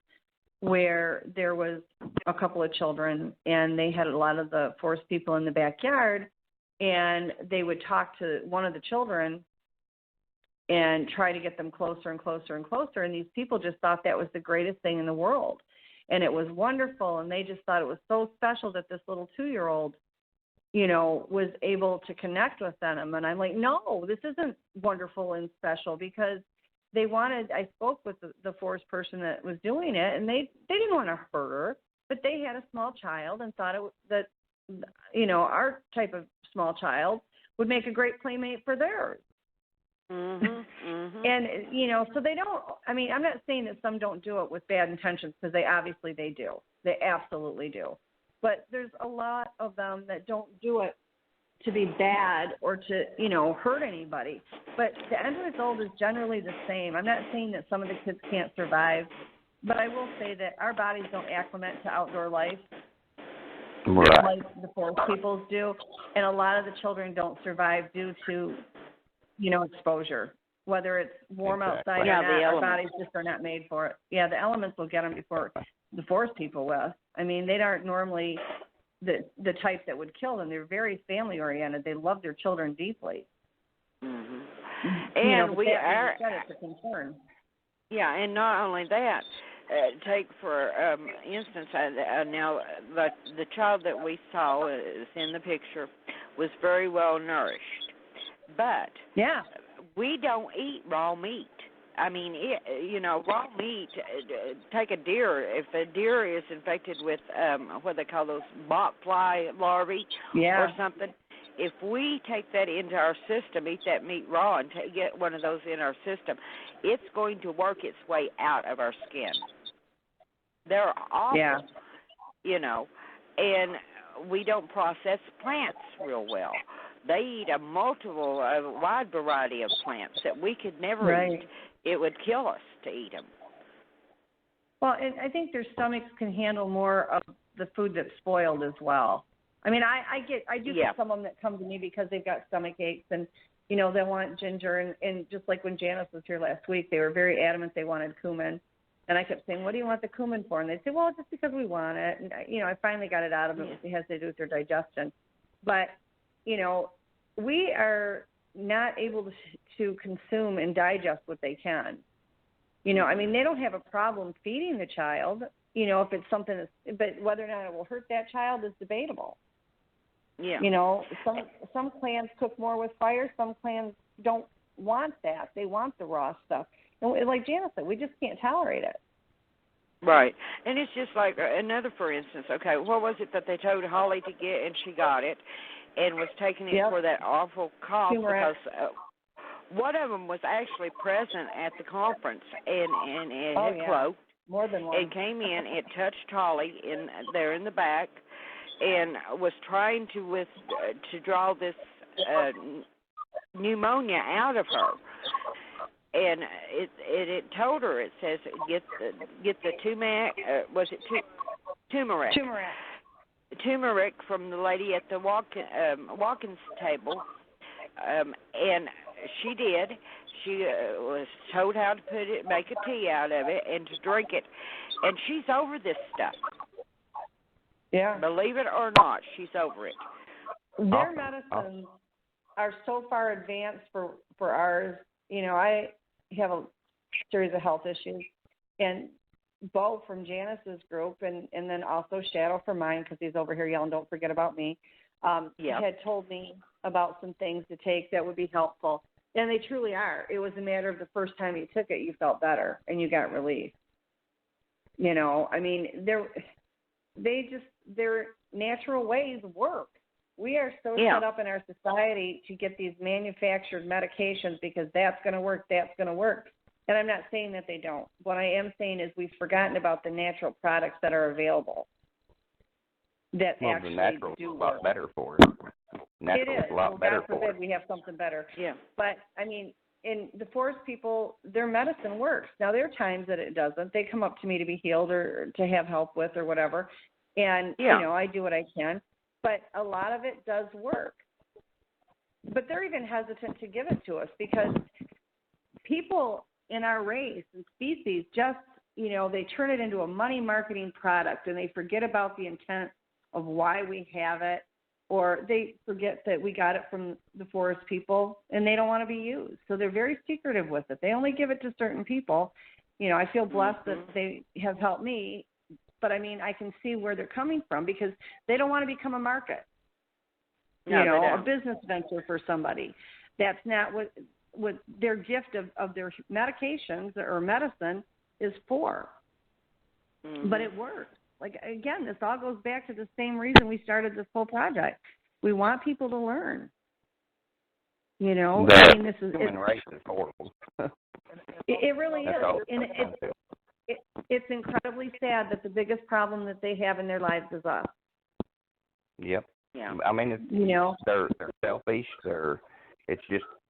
where there was a couple of children, and they had a lot of the forest people in the backyard, and they would talk to one of the children and try to get them closer and closer and closer, and these people just thought that was the greatest thing in the world, and it was wonderful, and they just thought it was so special that this little 2-year-old, was able to connect with them. And I'm like, no, this isn't wonderful and special, because I spoke with the forest person that was doing it, and they didn't want to hurt her, but they had a small child and thought that our type of small child would make a great playmate for theirs. Mm-hmm, mm-hmm. And, so they don't, I'm not saying that some don't do it with bad intentions, because they do. They absolutely do. But there's a lot of them that don't do it to be bad or to, hurt anybody. But the end result is generally the same. I'm not saying that some of the kids can't survive, but I will say that our bodies don't acclimate to outdoor life like the forest peoples do. And a lot of the children don't survive due to, exposure, whether it's warm outside or not. Our bodies just are not made for it. Yeah, the elements will get them before the forest people will. They aren't normally the type that would kill them. They're very family oriented. They love their children deeply. Mm-hmm. And it's a concern. Yeah, and not only that, take for instance, now the child that we saw is in the picture was very well nourished, but we don't eat raw meat. I mean, raw meat. Take a deer. If a deer is infected with what they call those bot fly larvae or something, if we take that into our system, eat that meat raw, and get one of those in our system, it's going to work its way out of our skin. They're awful, and we don't process plants real well. They eat a wide variety of plants that we could never eat. It would kill us to eat them. Well, and I think their stomachs can handle more of the food that's spoiled as well. I mean, I get some of them that come to me because they've got stomach aches and, they want ginger. And just like when Janice was here last week, they were very adamant they wanted cumin. And I kept saying, what do you want the cumin for? And they'd say, well, just because we want it. And, I finally got it out of them. It has to do with their digestion. But, we are not able to consume and digest what they can. They don't have a problem feeding the child, if it's something that's, but whether or not it will hurt that child is debatable. Yeah. Some clans cook more with fire. Some clans don't want that. They want the raw stuff. And like Janice said, we just can't tolerate it. Right. And it's just like another, for instance, okay, what was it that they told Holly to get and she got it and was taking it for that awful cough because one of them was actually present at the conference and it had cloaked. More than one. It came in, it touched Holly there in the back and was trying to draw this pneumonia out of her. And it told her, it says, get the turmeric from the lady at the walk-ins table, and she did. She was told how to make a tea out of it and to drink it, and she's over this stuff. Yeah. Believe it or not, she's over it. Their medicines are so far advanced for ours. I have a series of health issues, and Bo from Janice's group and then also Shadow from mine, because he's over here yelling, don't forget about me, had told me about some things to take that would be helpful. And they truly are. It was a matter of the first time you took it, you felt better and you got relief. Their natural ways work. We are so set up in our society to get these manufactured medications because that's going to work. And I'm not saying that they don't. What I am saying is we've forgotten about the natural products that are available that actually do work. A lot better for us. Natural is a lot better for us. God forbid we have something better. Yeah. But, in the forest people, their medicine works. Now, there are times that it doesn't. They come up to me to be healed or to have help with or whatever. And, I do what I can. But a lot of it does work. But they're even hesitant to give it to us because people in our race and species just, they turn it into a money marketing product and they forget about the intent of why we have it, or they forget that we got it from the forest people and they don't want to be used. So they're very secretive with it. They only give it to certain people. I feel blessed that they have helped me, but I can see where they're coming from because they don't want to become a market, a business venture for somebody. That's not what their gift of their medications or medicine is for. But it works. Like, again, this all goes back to the same reason we started this whole project. We want people to learn. This is human race is horrible. It really is. And it's incredibly sad that the biggest problem that they have in their lives is us. Yep. Yeah. They're selfish.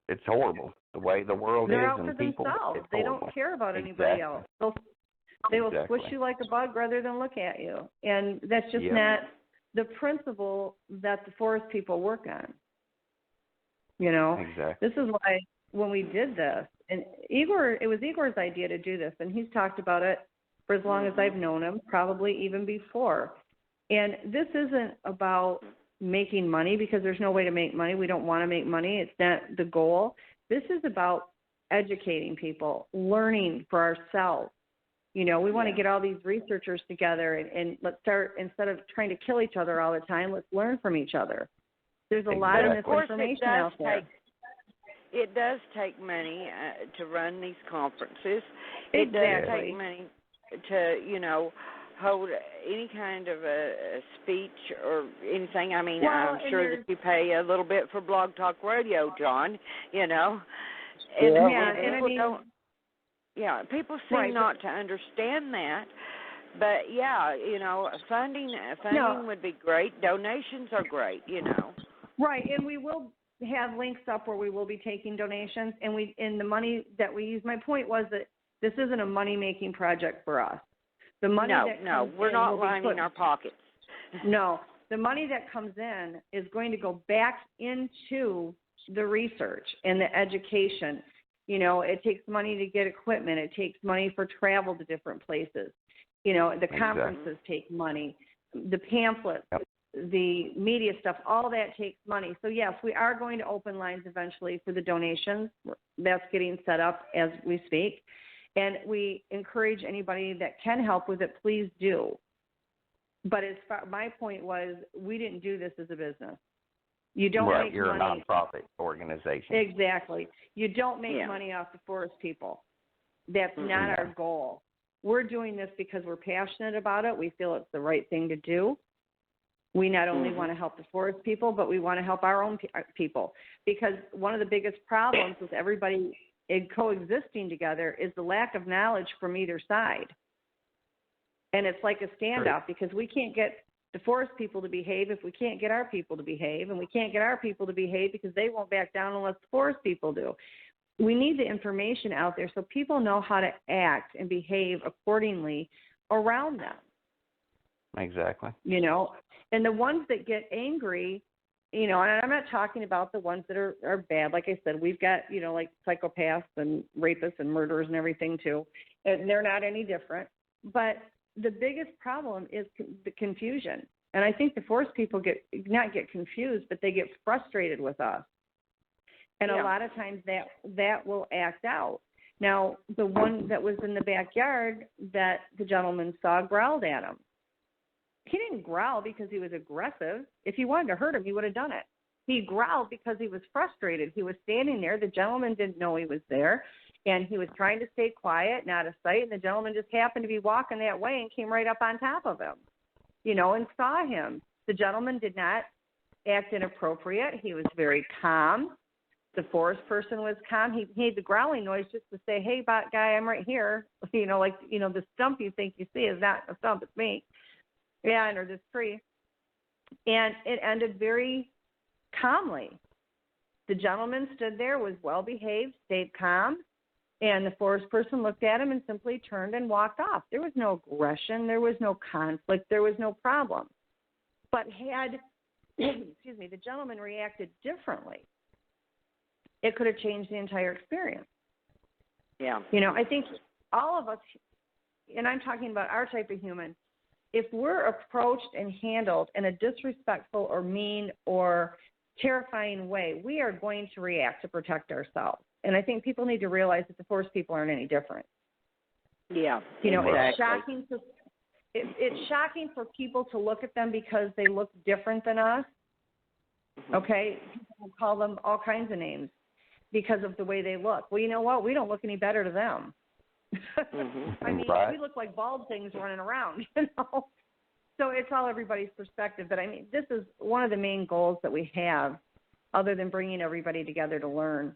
It's horrible the way the world They're is out and for people. themselves. They don't care about anybody else. They will squish you like a bug rather than look at you. And that's just not the principle that the forest people work on. Exactly. This is why when we did this, and it was Igor's idea to do this, and he's talked about it for as long as I've known him, probably even before. And this isn't about making money because there's no way to make money. We don't want to make money. It's not the goal. This is about educating people, learning for ourselves. We want to get all these researchers together and let's start, instead of trying to kill each other all the time, let's learn from each other. There's a lot of misinformation out there. it does take money to run these conferences. Exactly. It does take money to, hold any kind of a speech or anything. I mean, I'm sure that you pay a little bit for Blog Talk Radio, John, And people seem not to understand that. But, funding would be great. Donations are great, Right, and we will have links up where we will be taking donations, and the money that we use. My point was that this isn't a money-making project for us. The money we're not lining our pockets. No, the money that comes in is going to go back into the research and the education. It takes money to get equipment. It takes money for travel to different places. The conferences take money. The pamphlets, the media stuff, all that takes money. So, yes, we are going to open lines eventually for the donations. That's getting set up as we speak. And we encourage anybody that can help with it, please do. But my point was, we didn't do this as a business. You don't make you're money. a nonprofit organization. Exactly. You don't make money off the forest people. That's not our goal. We're doing this because we're passionate about it. We feel it's the right thing to do. We not only want to help the forest people, but we want to help our own people. Because one of the biggest problems with everybody coexisting together is the lack of knowledge from either side. And it's like a standoff because we can't get the forest people to behave if we can't get our people to behave, and we can't get our people to behave because they won't back down unless the forest people do. We need the information out there so people know how to act and behave accordingly around them. Exactly. And the ones that get angry, and I'm not talking about the ones that are bad. Like I said, we've got, like psychopaths and rapists and murderers and everything too. And they're not any different. But the biggest problem is the confusion. And I think the forest people not get confused, but they get frustrated with us. And a lot of times that will act out. Now, the one that was in the backyard that the gentleman saw growled at him. He didn't growl because he was aggressive. If he wanted to hurt him, he would have done it. He growled because he was frustrated. He was standing there. The gentleman didn't know he was there, and he was trying to stay quiet, not a sight, and the gentleman just happened to be walking that way and came right up on top of him, and saw him. The gentleman did not act inappropriate. He was very calm. The forest person was calm. He made the growling noise just to say, hey, guy, I'm right here. The stump you think you see is not a stump, it's me. Yeah, under this tree. And it ended very calmly. The gentleman stood there, was well behaved, stayed calm, and the forest person looked at him and simply turned and walked off. There was no aggression, there was no conflict, there was no problem. But had the gentleman reacted differently, it could have changed the entire experience. Yeah. I think all of us, and I'm talking about our type of human, if we're approached and handled in a disrespectful or mean or terrifying way, we are going to react to protect ourselves. And I think people need to realize that the forest people aren't any different. Yeah, exactly. It's shocking for people to look at them because they look different than us. Okay? People call them all kinds of names because of the way they look. Well, you know what? We don't look any better to them. I mean, we look like bald things running around, So it's all everybody's perspective. But, I mean, this is one of the main goals that we have, other than bringing everybody together to learn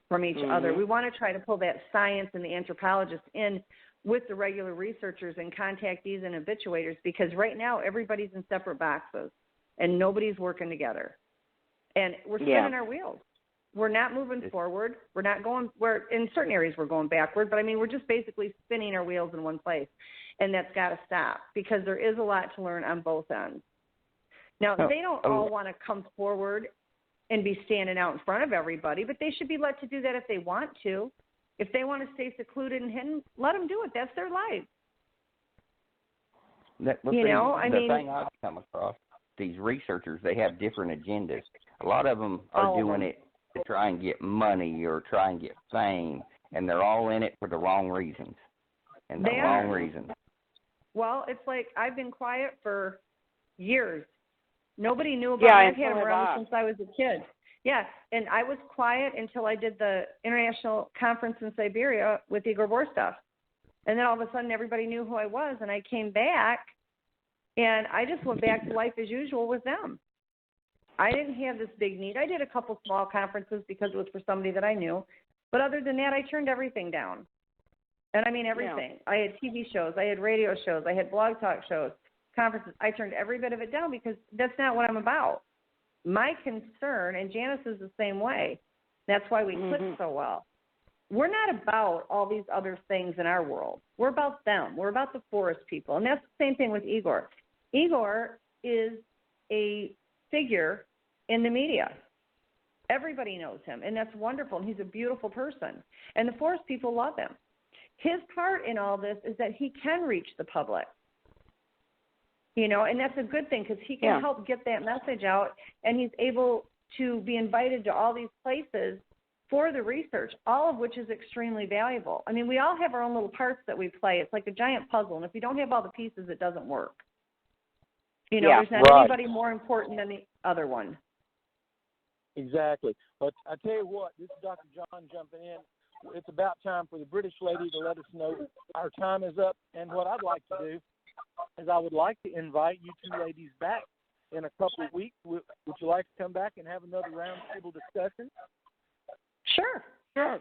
from each other. We want to try to pull that science and the anthropologists in with the regular researchers and contactees and habituators, because right now everybody's in separate boxes and nobody's working together. And we're spinning our wheels. We're not moving forward. We're not going – in certain areas we're going backward, but, I mean, we're just basically spinning our wheels in one place, and that's got to stop because there is a lot to learn on both ends. Now, they don't all want to come forward and be standing out in front of everybody, but they should be let to do that if they want to. If they want to stay secluded and hidden, let them do it. That's their life. The thing I've come across, these researchers, they have different agendas. A lot of them are doing it to try and get money or try and get fame, and they're all in it for the wrong reasons. And the wrong reasons. Well, it's like I've been quiet for years. Nobody knew about me. I've had them around since I was a kid. Yeah, and I was quiet until I did the international conference in Siberia with Igor Borstov. And then all of a sudden everybody knew who I was, and I came back, and I just went back to life as usual with them. I didn't have this big need. I did a couple small conferences because it was for somebody that I knew. But other than that, I turned everything down. And I mean everything. Yeah. I had TV shows. I had radio shows. I had blog talk shows, conferences. I turned every bit of it down because that's not what I'm about. My concern, and Janice is the same way, that's why we click so well. We're not about all these other things in our world. We're about them. We're about the forest people. And that's the same thing with Igor. Igor is a figure in the media. Everybody knows him, and that's wonderful, and he's a beautiful person. And the forest people love him. His part in all this is that he can reach the public. You know, and that's a good thing because he can help get that message out, and he's able to be invited to all these places for the research, all of which is extremely valuable. I mean, we all have our own little parts that we play. It's like a giant puzzle, and if you don't have all the pieces, it doesn't work. You know, there's not anybody more important than the other one. Exactly. But I tell you what, this is Dr. John jumping in. It's about time for the British lady to let us know our time is up, and what I'd like to do is I would like to invite you two ladies back in a couple of weeks. Would you like to come back and have another roundtable discussion? Sure.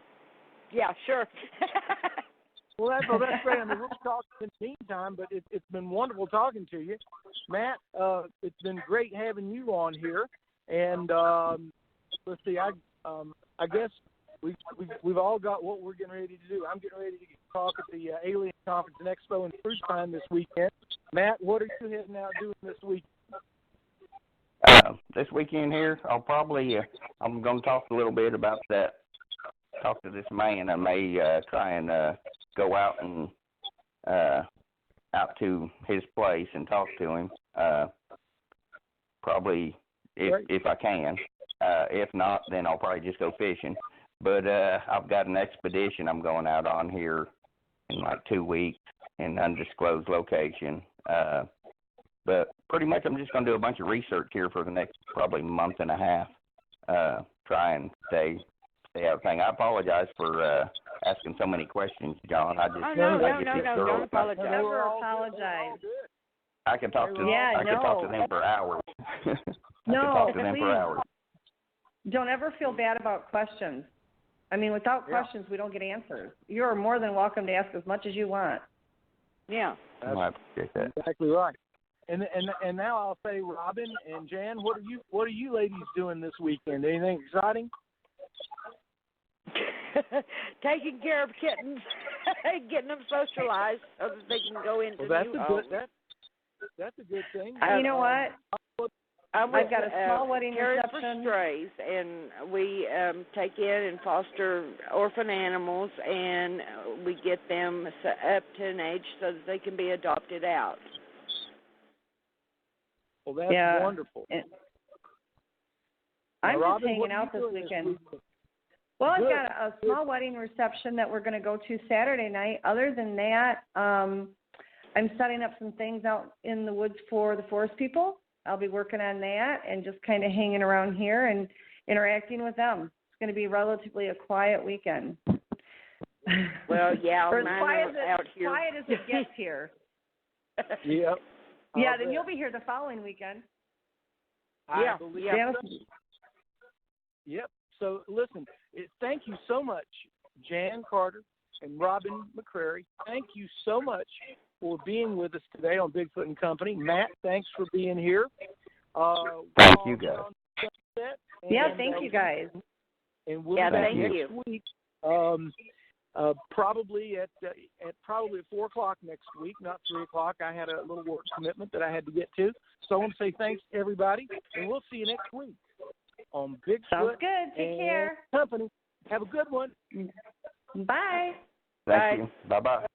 Yeah, sure. Well, that's great. I mean, we'll talk in the meantime, but it's been wonderful talking to you. Matt, it's been great having you on here. And let's see, I guess we've all got what we're getting ready to do. I'm getting ready to talk at the Alien Conference and Expo in Spruce Pine this weekend. Matt, what are you heading out doing this week? This weekend here, I'm going to talk a little bit about that. Talk to this man. I may try and go out and out to his place and talk to him. Probably if I can. If not, then I'll probably just go fishing. But I've got an expedition I'm going out on here in like 2 weeks in an undisclosed location. But pretty much I'm just going to do a bunch of research here for the next probably month and a half. Try and stay everything. I apologize for asking so many questions, John. No, don't apologize. Never apologize. I could talk to them for hours. Don't ever feel bad about questions. I mean, without questions, we don't get answers. You're more than welcome to ask as much as you want. Yeah. I appreciate that. Exactly right. And now I'll say, Robin and Jan, what are you ladies doing this weekend? Anything exciting? Taking care of kittens, getting them socialized so that they can go into new homes. That's a good thing. You know what? I've got a small wedding reception for strays, and we take in and foster orphan animals, and we get them up to an age so that they can be adopted out. Well, that's wonderful. I'm just hanging out this weekend. Well, I've got a small wedding reception that we're going to go to Saturday night. Other than that, I'm setting up some things out in the woods for the forest people. I'll be working on that and just kind of hanging around here and interacting with them. It's going to be relatively a quiet weekend. Well, yeah, or as quiet as it gets here. Yep. Yeah, then you'll be here the following weekend. I believe so. Yep. So, listen, thank you so much, Jan Carter and Robin McCray. Thank you so much for being with us today on Bigfoot and Company. Matt, thanks for being here. Thank you, guys. Thank you, guys. And we'll be back next week. Probably at 4:00 next week, not 3:00. I had a little work commitment that I had to get to. So I want to say thanks to everybody, and we'll see you next week on Bigfoot Sounds good. Take care. Company. Have a good one. Bye. Thank you. Bye-bye.